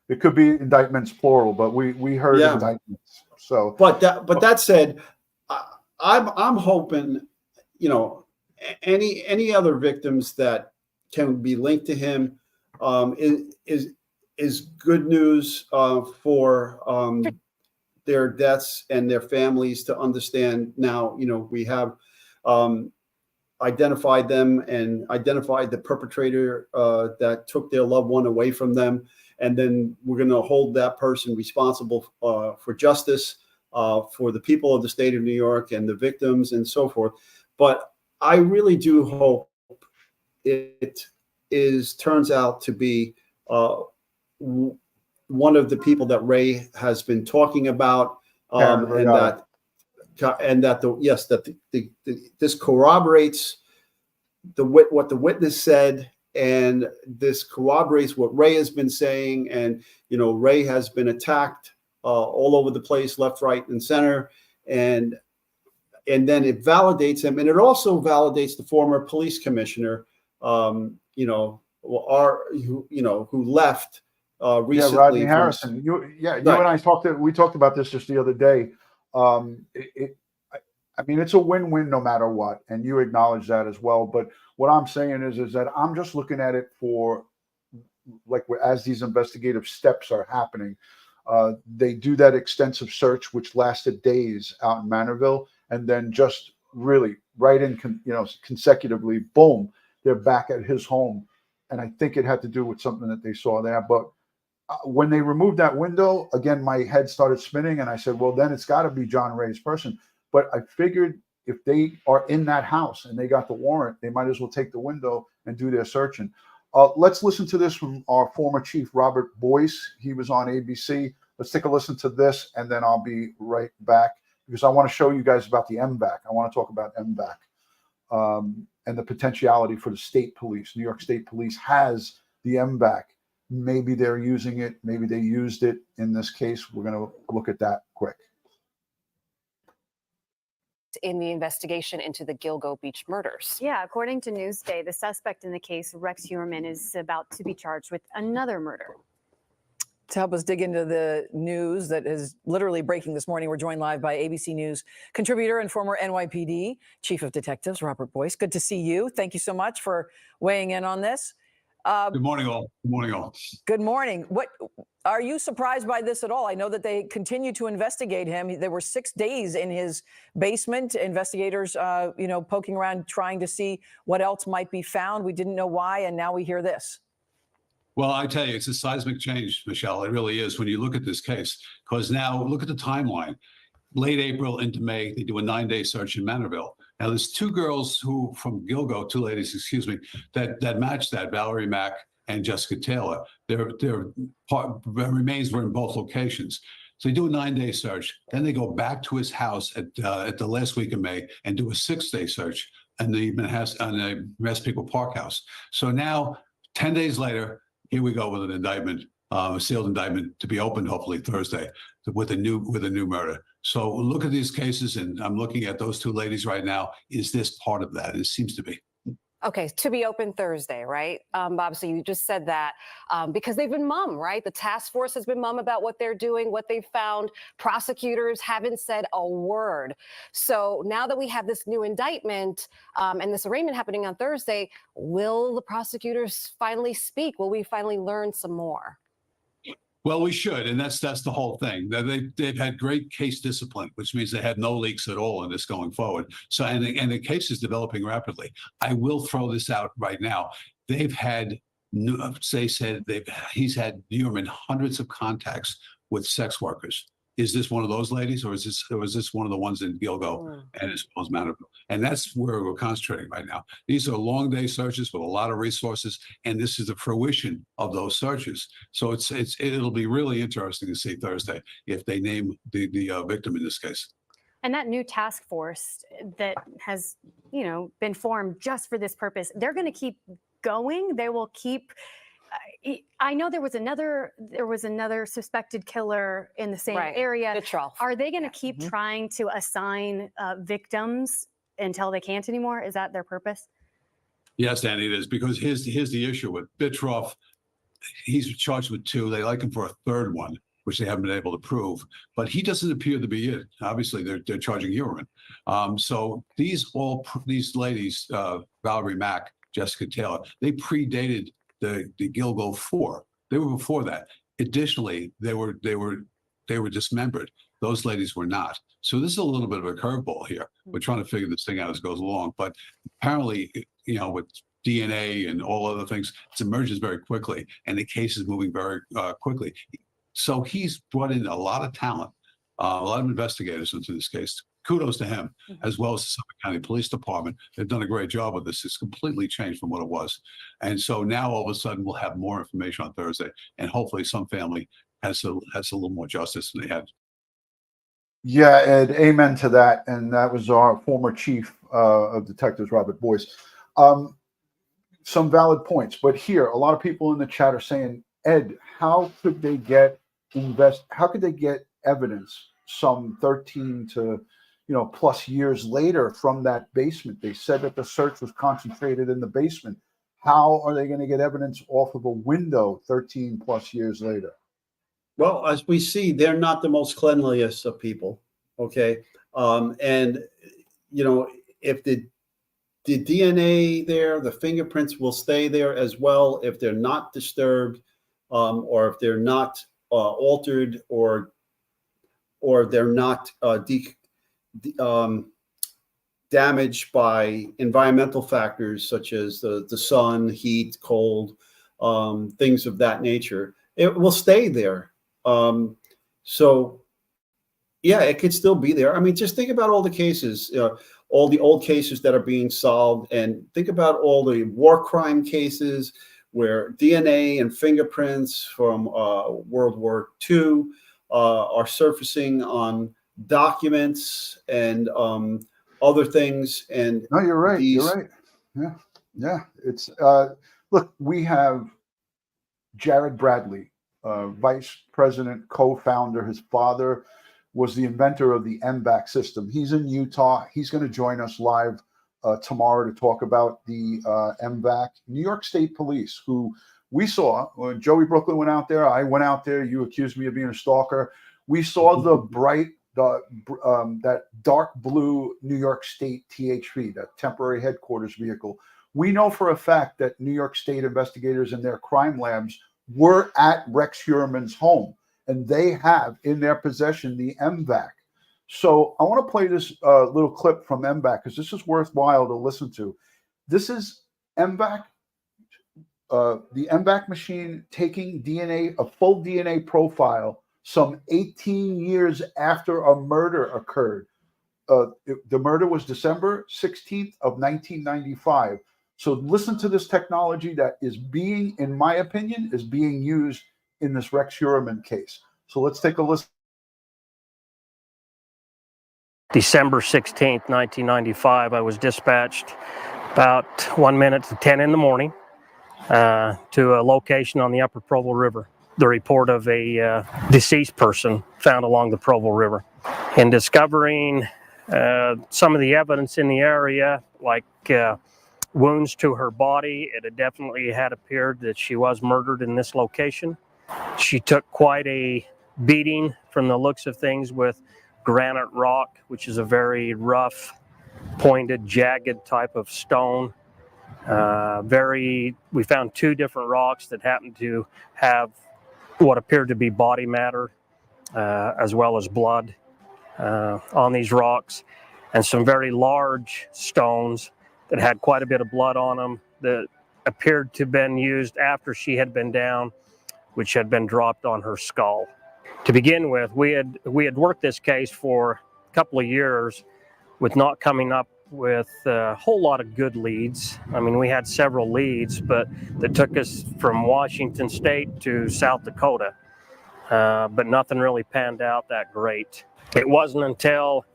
It could be indictments plural, but we heard indictments. So, but that said, I'm hoping, any other victims that can be linked to him is good news for their deaths and their families to understand. Now, we have identified them and identified the perpetrator that took their loved one away from them. And then we're going to hold that person responsible for justice for the people of the state of New York and the victims and so forth. But I really do hope it turns out to be one of the people that Ray has been talking about, this corroborates what the witness said. And this corroborates what Ray has been saying. And, Ray has been attacked all over the place, left, right, and center. And then it validates him. And it also validates the former police commissioner, who left recently. Rodney Harrison. You and I talked about this just the other day. It's a win-win no matter what, and you acknowledge that as well. But what I'm saying is that I'm just looking at it for, as these investigative steps are happening, they do that extensive search, which lasted days out in Manorville, and then just really right in, consecutively, boom, they're back at his home. And I think it had to do with something that they saw there. But when they removed that window, again, my head started spinning, and I said, well, then it's got to be John Ray's person. But I figured if they are in that house and they got the warrant, they might as well take the window and do their searching. Let's listen to this from our former chief, Robert Boyce. He was on ABC. Let's take a listen to this, and then I'll be right back because I want to show you guys about the MVAC. I want to talk about MVAC and the potentiality for the state police. New York State Police has the MVAC. Maybe they're using it. Maybe they used it in this case. We're going to look at that quick. In the investigation into the Gilgo Beach murders. Yeah, according to Newsday, the suspect in the case, Rex Heuermann, is about to be charged with another murder. To help us dig into the news that is literally breaking this morning, we're joined live by ABC News contributor and former NYPD Chief of Detectives, Robert Boyce. Good to see you. Thank you so much for weighing in on this. Good morning, all. Good morning, all. Good morning. What are you surprised by this at all? I know that they continue to investigate him. There were 6 days in his basement. Investigators, poking around, trying to see what else might be found. We didn't know why, and now we hear this. Well, I tell you, it's a seismic change, Michelle. It really is when you look at this case, because now look at the timeline. Late April into May, they do a 9-day search in Manorville. Now, there's two girls from Gilgo, two ladies, excuse me, that match that, Valerie Mack and Jessica Taylor. Their remains were in both locations. So they do a 9-day search. Then they go back to his house at the last week of May and do a 6-day search in the Massapequa Park house. So now, 10 days later, here we go with an indictment, a sealed indictment to be opened hopefully Thursday with a new murder. So look at these cases, and I'm looking at those two ladies right now. Is this part of that? It seems to be. Okay, to be open Thursday, right? Bob, so you just said that because they've been mum, right? The task force has been mum about what they're doing, what they've found. Prosecutors haven't said a word. So now that we have this new indictment and this arraignment happening on Thursday, will the prosecutors finally speak? Will we finally learn some more? Well, we should, and that's the whole thing. They've had great case discipline, which means they had no leaks at all in this going forward. So, and the case is developing rapidly. I will throw this out right now. They've had, he's had Heuermann hundreds of contacts with sex workers is this one of those ladies, or is this one of the ones in Gilgo and as well as Manorville? And that's where we're concentrating right now. These are long day searches with a lot of resources, and this is the fruition of those searches. So it'll be really interesting to see Thursday if they name the victim in this case. And that new task force that has, been formed just for this purpose, they're going to keep going. They will keep. I know there was another suspected killer in the same area. Are they going to keep trying to assign victims until they can't anymore? Is that their purpose? Yes, Danny, it is, because here's the issue with Bitroff. He's charged with 2. They like him for a 3rd one, which they haven't been able to prove. But he doesn't appear to be it. Obviously, they're charging Heuermann. So these ladies, Valerie Mack, Jessica Taylor, they predated the Gilgo4. They were before that. Additionally, they were dismembered. Those ladies were not. So this is a little bit of a curveball here. We're trying to figure this thing out as it goes along. But apparently, with DNA and all other things, it emerges very quickly, and the case is moving very quickly. So he's brought in a lot of talent, a lot of investigators into this case. Kudos to him, as well as the Suffolk County Police Department. They've done a great job with this. It's completely changed from what it was. And so now all of a sudden we'll have more information on Thursday, and hopefully some family has a little more justice than they had. Yeah, Ed, amen to that. And that was our former chief of detectives, Robert Boyce. Some valid points, but here, a lot of people in the chat are saying, Ed, how could they get evidence some 13 to plus years later from that basement? They said that the search was concentrated in the basement. How are they going to get evidence off of a window 13 plus years later? Well, as we see, they're not the most cleanliest of people. Okay. And if the DNA there, the fingerprints will stay there as well if they're not disturbed, or if they're not altered, or they're not damaged by environmental factors such as the sun, heat, cold, things of that nature. It will stay there. So, yeah, it could still be there. I mean, just think about all the cases, all the old cases that are being solved, and think about all the war crime cases where DNA and fingerprints from World War II are surfacing on documents and other things. And no, you're right. You're right. Yeah. It's look, we have Jared Bradley, vice president, co-founder. His father was the inventor of the MVAC system. He's in Utah. He's going to join us live tomorrow to talk about the MVAC. New York State Police, who we saw when Joey Brooklyn went out there. I went out there. You accused me of being a stalker. We saw the that dark blue New York State THV, that temporary headquarters vehicle. We know for a fact that New York State investigators in their crime labs were at Rex Heuermann's home, and they have in their possession the MVAC. So I want to play this little clip from MVAC because this is worthwhile to listen to. This is MVAC, the MVAC machine taking DNA, a full DNA profile, some 18 years after a murder occurred. The murder was December 16th of 1995. So listen to this technology that is being, in my opinion, is being used in this Rex Heuermann case. So let's take a listen. December 16th, 1995, I was dispatched about 1 minute to 10 in the morning to a location on the Upper Provo River. The report of a deceased person found along the Provo River. In discovering some of the evidence in the area, like wounds to her body, it had definitely had appeared that she was murdered in this location. She took quite a beating from the looks of things with granite rock, which is a very rough, pointed, jagged type of stone. We found 2 different rocks that happened to have what appeared to be body matter, as well as blood on these rocks, and some very large stones that had quite a bit of blood on them that appeared to have been used after she had been down, which had been dropped on her skull. To begin with, we had worked this case for a couple of years with not coming up with a whole lot of good leads. I mean, we had several leads, but that took us from Washington State to South Dakota, but nothing really panned out that great. It wasn't until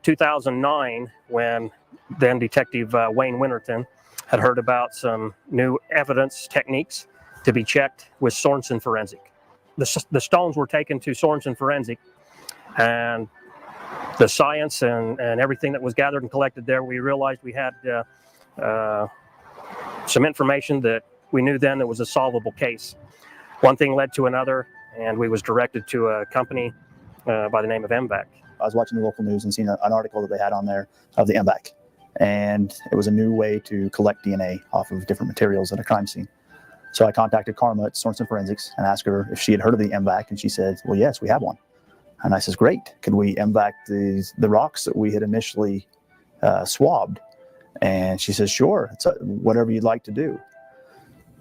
2009 when then Detective Wayne Winterton had heard about some new evidence techniques to be checked with Sorensen Forensic. The stones were taken to Sorensen Forensic, and the science and everything that was gathered and collected there, we realized we had some information that we knew then that was a solvable case. One thing led to another, and we was directed to a company by the name of MVAC. I was watching the local news and seeing an article that they had on there of the MVAC, and it was a new way to collect DNA off of different materials at a crime scene. So I contacted Karma at Sorensen Forensics and asked her if she had heard of the MVAC, and she said, well, yes, we have one. And I says, great, could we MVAC the rocks that we had initially swabbed? And she says, sure, it's whatever you'd like to do.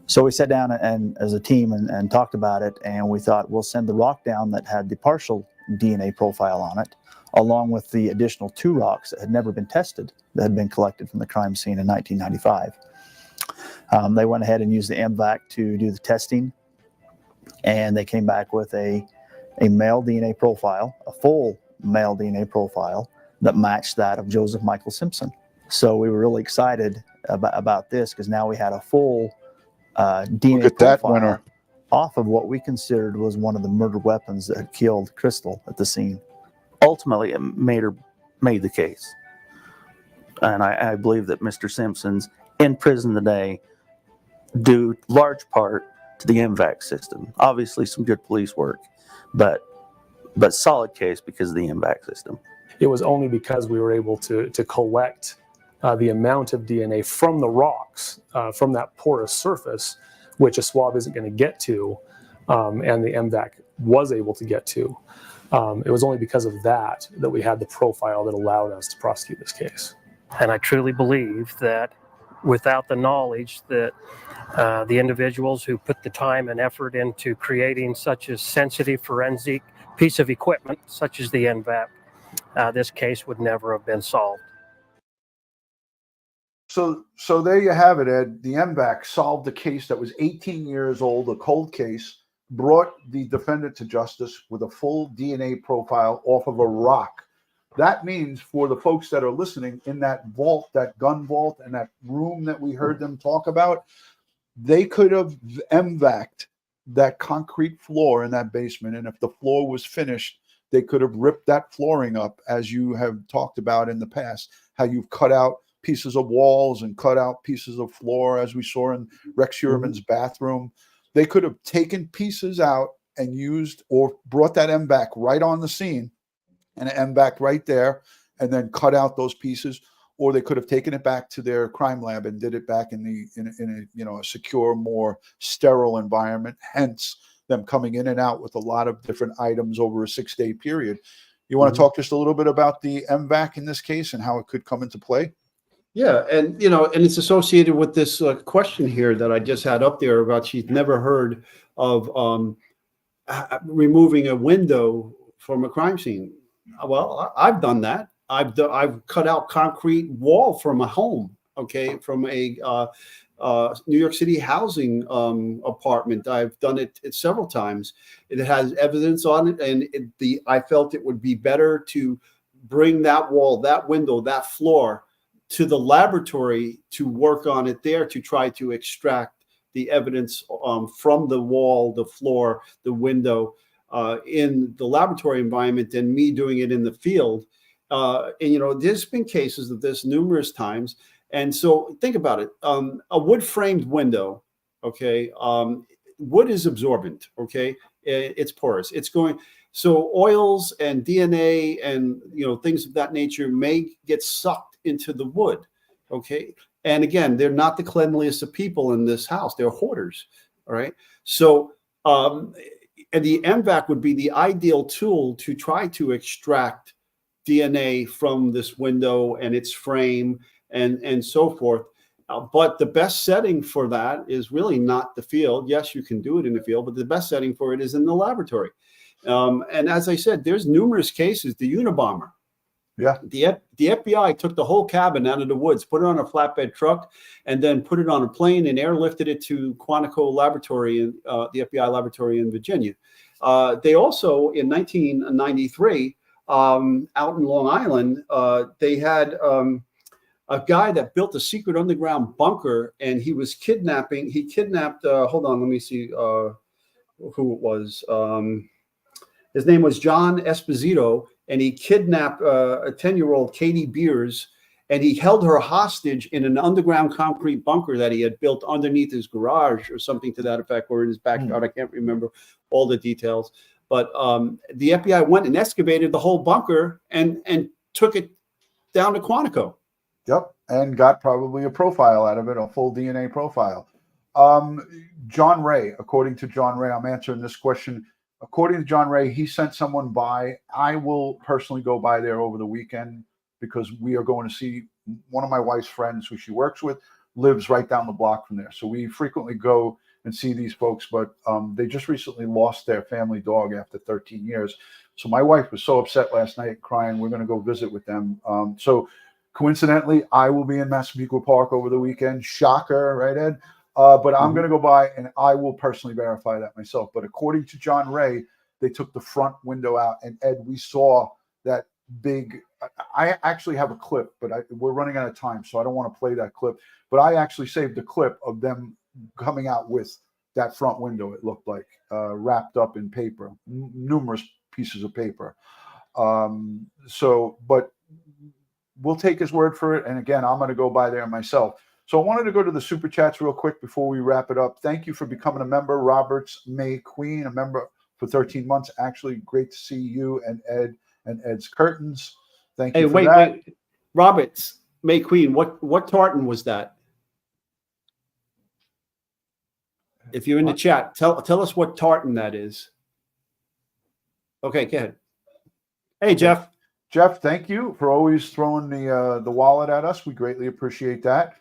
So we sat down and as a team and talked about it, and we thought we'll send the rock down that had the partial DNA profile on it, along with the additional 2 rocks that had never been tested that had been collected from the crime scene in 1995. They went ahead and used the MVAC to do the testing, and they came back with a male DNA profile, a full male DNA profile that matched that of Joseph Michael Simpson. So we were really excited about this because now we had a full DNA profile off of what we considered was one of the murder weapons that had killed Crystal at the scene. Ultimately, it made the case. And I believe that Mr. Simpson's in prison today due large part to the MVAC system. Obviously some good police work, but solid case because of the MVAC system. It was only because we were able to collect the amount of DNA from the rocks, from that porous surface, which a swab isn't going to get to, and the MVAC was able to get to. It was only because of that we had the profile that allowed us to prosecute this case. And I truly believe that without the knowledge that the individuals who put the time and effort into creating such a sensitive forensic piece of equipment, such as the MVAC, this case would never have been solved. So there you have it, Ed. The MVAC solved a case that was 18 years old, a cold case, brought the defendant to justice with a full DNA profile off of a rock. That means for the folks that are listening, in that vault, that gun vault, and that room that we heard them talk about, they could have MVAC'd that concrete floor in that basement. And if the floor was finished, they could have ripped that flooring up, as you have talked about in the past, how you've cut out pieces of walls and cut out pieces of floor, as we saw in Rex Heuermann's bathroom. They could have taken pieces out and used or brought that MVAC right on the scene and an MVAC right there, and then cut out those pieces, or they could have taken it back to their crime lab and did it back in a secure, more sterile environment. Hence, them coming in and out with a lot of different items over a 6-day period. You want to talk just a little bit about the MVAC in this case and how it could come into play? Yeah, and and it's associated with this question here that I just had up there about she's never heard of removing a window from a crime scene. Well, I've done that. I've cut out concrete wall from a home, okay, from a New York City housing apartment. I've done it several times. It has evidence on it, and I felt it would be better to bring that wall, that window, that floor to the laboratory to work on it there to try to extract the evidence from the wall, the floor, the window in the laboratory environment than me doing it in the field. And there's been cases of this numerous times. And so think about it. A wood framed window, okay, wood is absorbent, okay, it's porous. It's going, so oils and DNA and things of that nature may get sucked into the wood, okay? And again, they're not the cleanliest of people in this house. They're hoarders, all right? So and the MVAC would be the ideal tool to try to extract DNA from this window and its frame and so forth. But the best setting for that is really not the field. Yes, you can do it in the field, but the best setting for it is in the laboratory. And as I said, there's numerous cases. The Unabomber. Yeah. The FBI took the whole cabin out of the woods, put it on a flatbed truck, and then put it on a plane and airlifted it to Quantico Laboratory in the FBI laboratory in Virginia. They also, in 1993, out in Long Island, they had a guy that built a secret underground bunker, and he was kidnapping. He kidnapped. Hold on, let me see who it was. His name was John Esposito, and he kidnapped a 10-year-old Katie Beers, and he held her hostage in an underground concrete bunker that he had built underneath his garage or something to that effect, or in his backyard. I can't remember all the details. But the FBI went and excavated the whole bunker and took it down to Quantico. Yep, and got probably a profile out of it, a full DNA profile. John Ray, according to John Ray, I'm answering this question. According to John Ray, he sent someone by. I will personally go by there over the weekend because we are going to see one of my wife's friends who she works with lives right down the block from there. So we frequently go and see these folks, but they just recently lost their family dog after 13 years. So my wife was so upset last night, crying. We're going to go visit with them. So coincidentally, I will be in Massapequa Park over the weekend. Shocker, right, Ed? But I'm going to go by and I will personally verify that myself. But according to John Ray, they took the front window out. And Ed, we saw that big. I actually have a clip, but we're running out of time, so I don't want to play that clip. But I actually saved a clip of them coming out with that front window, it looked like, wrapped up in paper, numerous pieces of paper. But we'll take his word for it. And again, I'm going to go by there myself. So I wanted to go to the super chats real quick before we wrap it up. Thank you for becoming a member, Roberts May Queen, a member for 13 months. Actually, great to see you and Ed and Ed's Curtains. Thank you for that. Wait. Roberts May Queen, what tartan was that? If you're in the chat, tell us what tartan that is. Okay, go ahead. Hey, Jeff. Jeff, thank you for always throwing the wallet at us. We greatly appreciate that.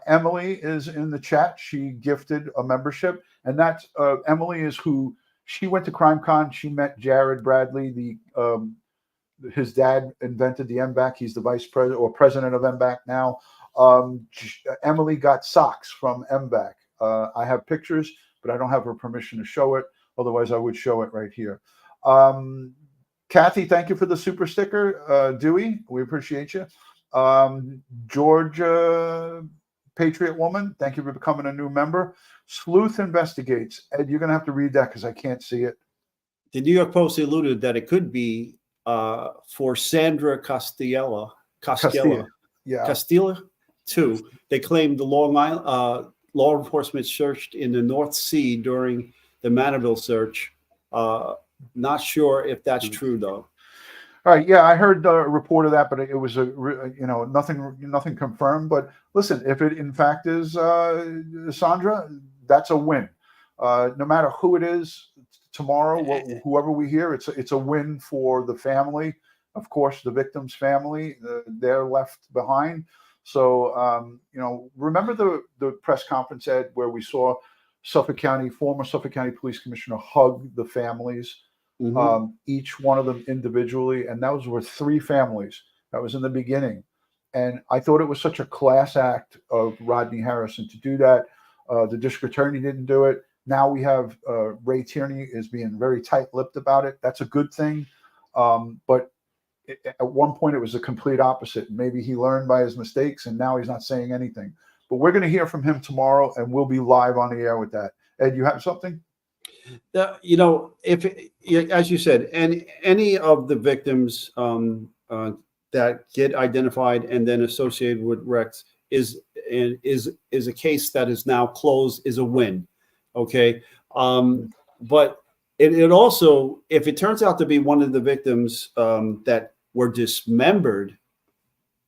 Emily is in the chat. She gifted a membership, and that's Emily is who she went to CrimeCon. She met Jared Bradley. His dad invented the MBAC. He's the vice president or president of MBAC now. Emily got socks from MBAC. I have pictures, but I don't have her permission to show it. Otherwise, I would show it right here. Kathy, thank you for the super sticker. Dewey, we appreciate you. Georgia Patriot Woman, thank you for becoming a new member. Sleuth Investigates. Ed, you're going to have to read that because I can't see it. The New York Post alluded that it could be for Sandra Castilla. Yeah. Castilla, too. They claimed the Long Island law enforcement searched in the North Sea during the Manorville search. Not sure if that's true, though. All right, yeah, I heard a report of that, but it was nothing confirmed. But listen, if it in fact is Sandra, that's a win. No matter who it is tomorrow, whoever we hear, it's a win for the family. Of course, the victim's family, they're left behind. So remember the press conference, Ed, where we saw former Suffolk County Police Commissioner hug the families. Each one of them individually, and those were 3 families. That was in the beginning, and I thought it was such a class act of Rodney Harrison to do that. The district attorney didn't do it. Now we have Ray Tierney is being very tight-lipped about it. That's a good thing, but at one point it was the complete opposite. If he learned by his mistakes, and now he's not saying anything. But we're going to hear from him tomorrow, and we'll be live on the air with that. Ed, you have something? If as you said, any of the victims that get identified and then associated with Rex is a case that is now closed, is a win. Okay, but it also, if it turns out to be one of the victims that were dismembered,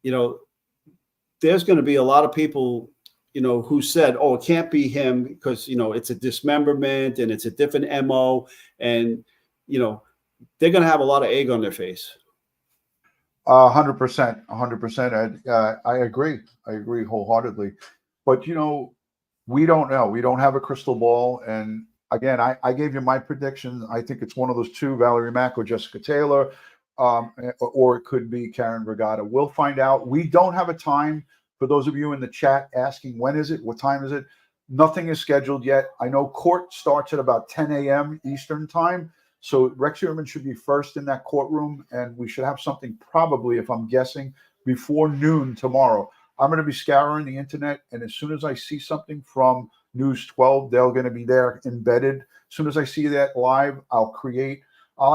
there's going to be a lot of people who said, oh, it can't be him because, it's a dismemberment and it's a different MO. And, they're going to have a lot of egg on their face. 100%, Ed. I agree wholeheartedly. But, we don't know. We don't have a crystal ball. And again, I gave you my predictions. I think it's one of those two, Valerie Mack or Jessica Taylor, or it could be Karen Brigada. We'll find out. We don't have a time. For those of you in the chat asking, when is it? What time is it? Nothing is scheduled yet. I know court starts at about 10 a.m. Eastern time. So Rex Heuermann should be first in that courtroom, and we should have something probably, if I'm guessing, before noon tomorrow. I'm going to be scouring the internet, and as soon as I see something from News 12, they're going to be there embedded. As soon as I see that live, I'll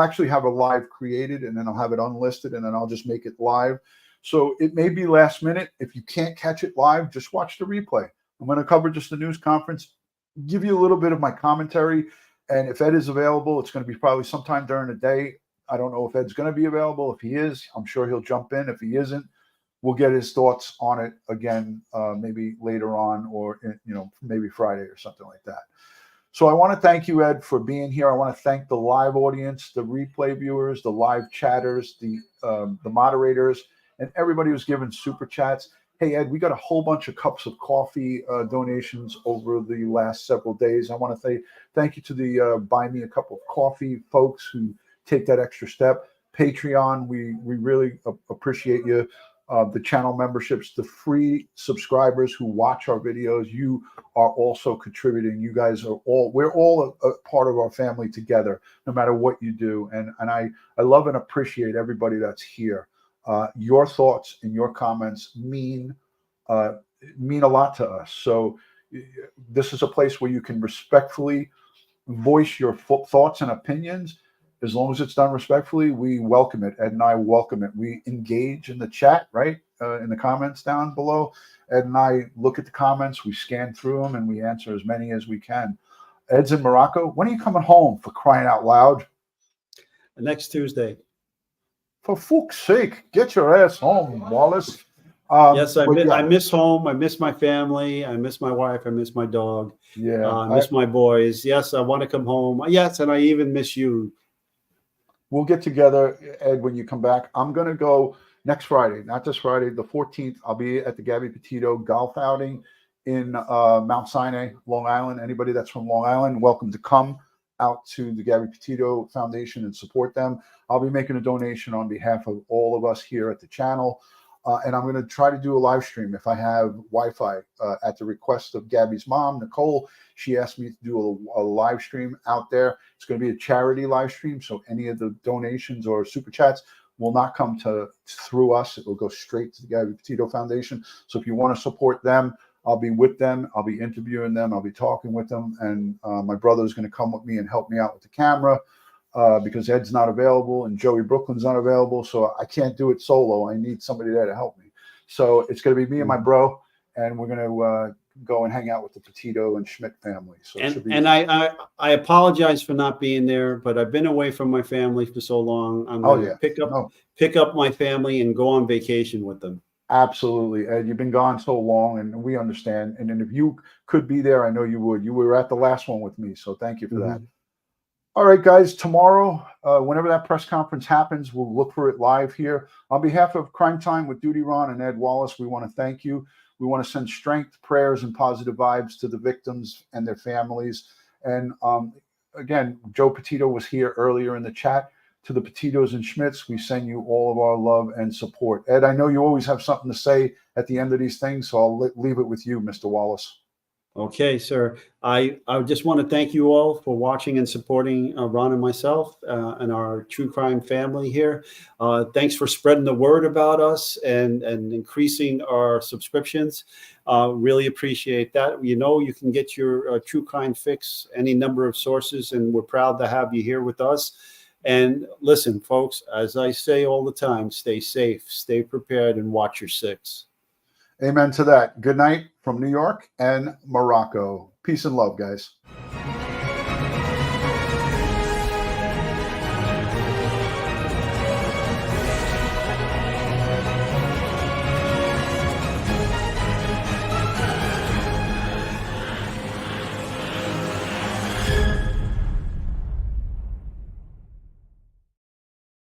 actually have a live created, and then I'll have it unlisted, and then I'll just make it live. So it may be last minute. If you can't catch it live, just watch the replay. I'm going to cover just the news conference, give you a little bit of my commentary. And if Ed is available, it's going to be probably sometime during the day. I don't know if Ed's going to be available. If he is, I'm sure he'll jump in. If he isn't, we'll get his thoughts on it again, maybe later on, or, maybe Friday or something like that. So I want to thank you, Ed, for being here. I want to thank the live audience, the replay viewers, the live chatters, the moderators, and everybody who's given super chats. Hey, Ed, we got a whole bunch of cups of coffee donations over the last several days. I want to say thank you to the Buy Me a Cup of Coffee folks who take that extra step. Patreon, we really appreciate you. The channel memberships, the free subscribers who watch our videos, you are also contributing. You guys are we're all a part of our family together, no matter what you do. And I love and appreciate everybody that's here. Your thoughts and your comments mean a lot to us. So this is a place where you can respectfully voice your thoughts and opinions. As long as it's done respectfully, we welcome it. Ed and I welcome it. We engage in the chat, right? In the comments down below. Ed and I look at the comments, we scan through them, and we answer as many as we can. Ed's in Morocco. When are you coming home, for crying out loud? Next Tuesday. For fuck's sake, get your ass home, Wallace. Yes, I miss home. I miss my family. I miss my wife. I miss my dog. Yeah, I miss my boys. Yes, I want to come home. Yes, and I even miss you. We'll get together, Ed, when you come back. I'm going to go next Friday, not this Friday, the 14th. I'll be at the Gabby Petito golf outing in Mount Sinai, Long Island. Anybody that's from Long Island, welcome to come out to the Gabby Petito Foundation and support them. I'll be making a donation on behalf of all of us here at the channel. And I'm going to try to do a live stream if I have Wi-Fi at the request of Gabby's mom, Nicole. She asked me to do a live stream out there. It's going to be a charity live stream. So any of the donations or super chats will not come through us. It will go straight to the Gabby Petito Foundation. So if you want to support them, I'll be with them. I'll be interviewing them. I'll be talking with them. And my brother is going to come with me and help me out with the camera. Because Ed's not available and Joey Brooklyn's not available. So I can't do it solo. I need somebody there to help me. So it's going to be me and my bro, and we're going to go and hang out with the Petito and Schmidt family. So I apologize for not being there, but I've been away from my family for so long. I'm going to pick up my family and go on vacation with them. Absolutely, Ed. You've been gone so long, and we understand. And then if you could be there, I know you would. You were at the last one with me, so thank you for that. All right, guys, tomorrow, whenever that press conference happens, we'll look for it live here. On behalf of Crime Time with DutyRon and Ed Wallace, we want to thank you. We want to send strength, prayers, and positive vibes to the victims and their families. And again, Joe Petito was here earlier in the chat. To the Petitos and Schmidts, we send you all of our love and support. Ed, I know you always have something to say at the end of these things, so I'll leave it with you, Mr. Wallace. Okay, sir. I just want to thank you all for watching and supporting Ron and myself and our true crime family here. Thanks for spreading the word about us and increasing our subscriptions. Really appreciate that. You know, you can get your true crime fix any number of sources, and we're proud to have you here with us. And listen, folks, as I say all the time, stay safe, stay prepared, and watch your six. Amen to that. Good night from New York and Morocco. Peace and love, guys.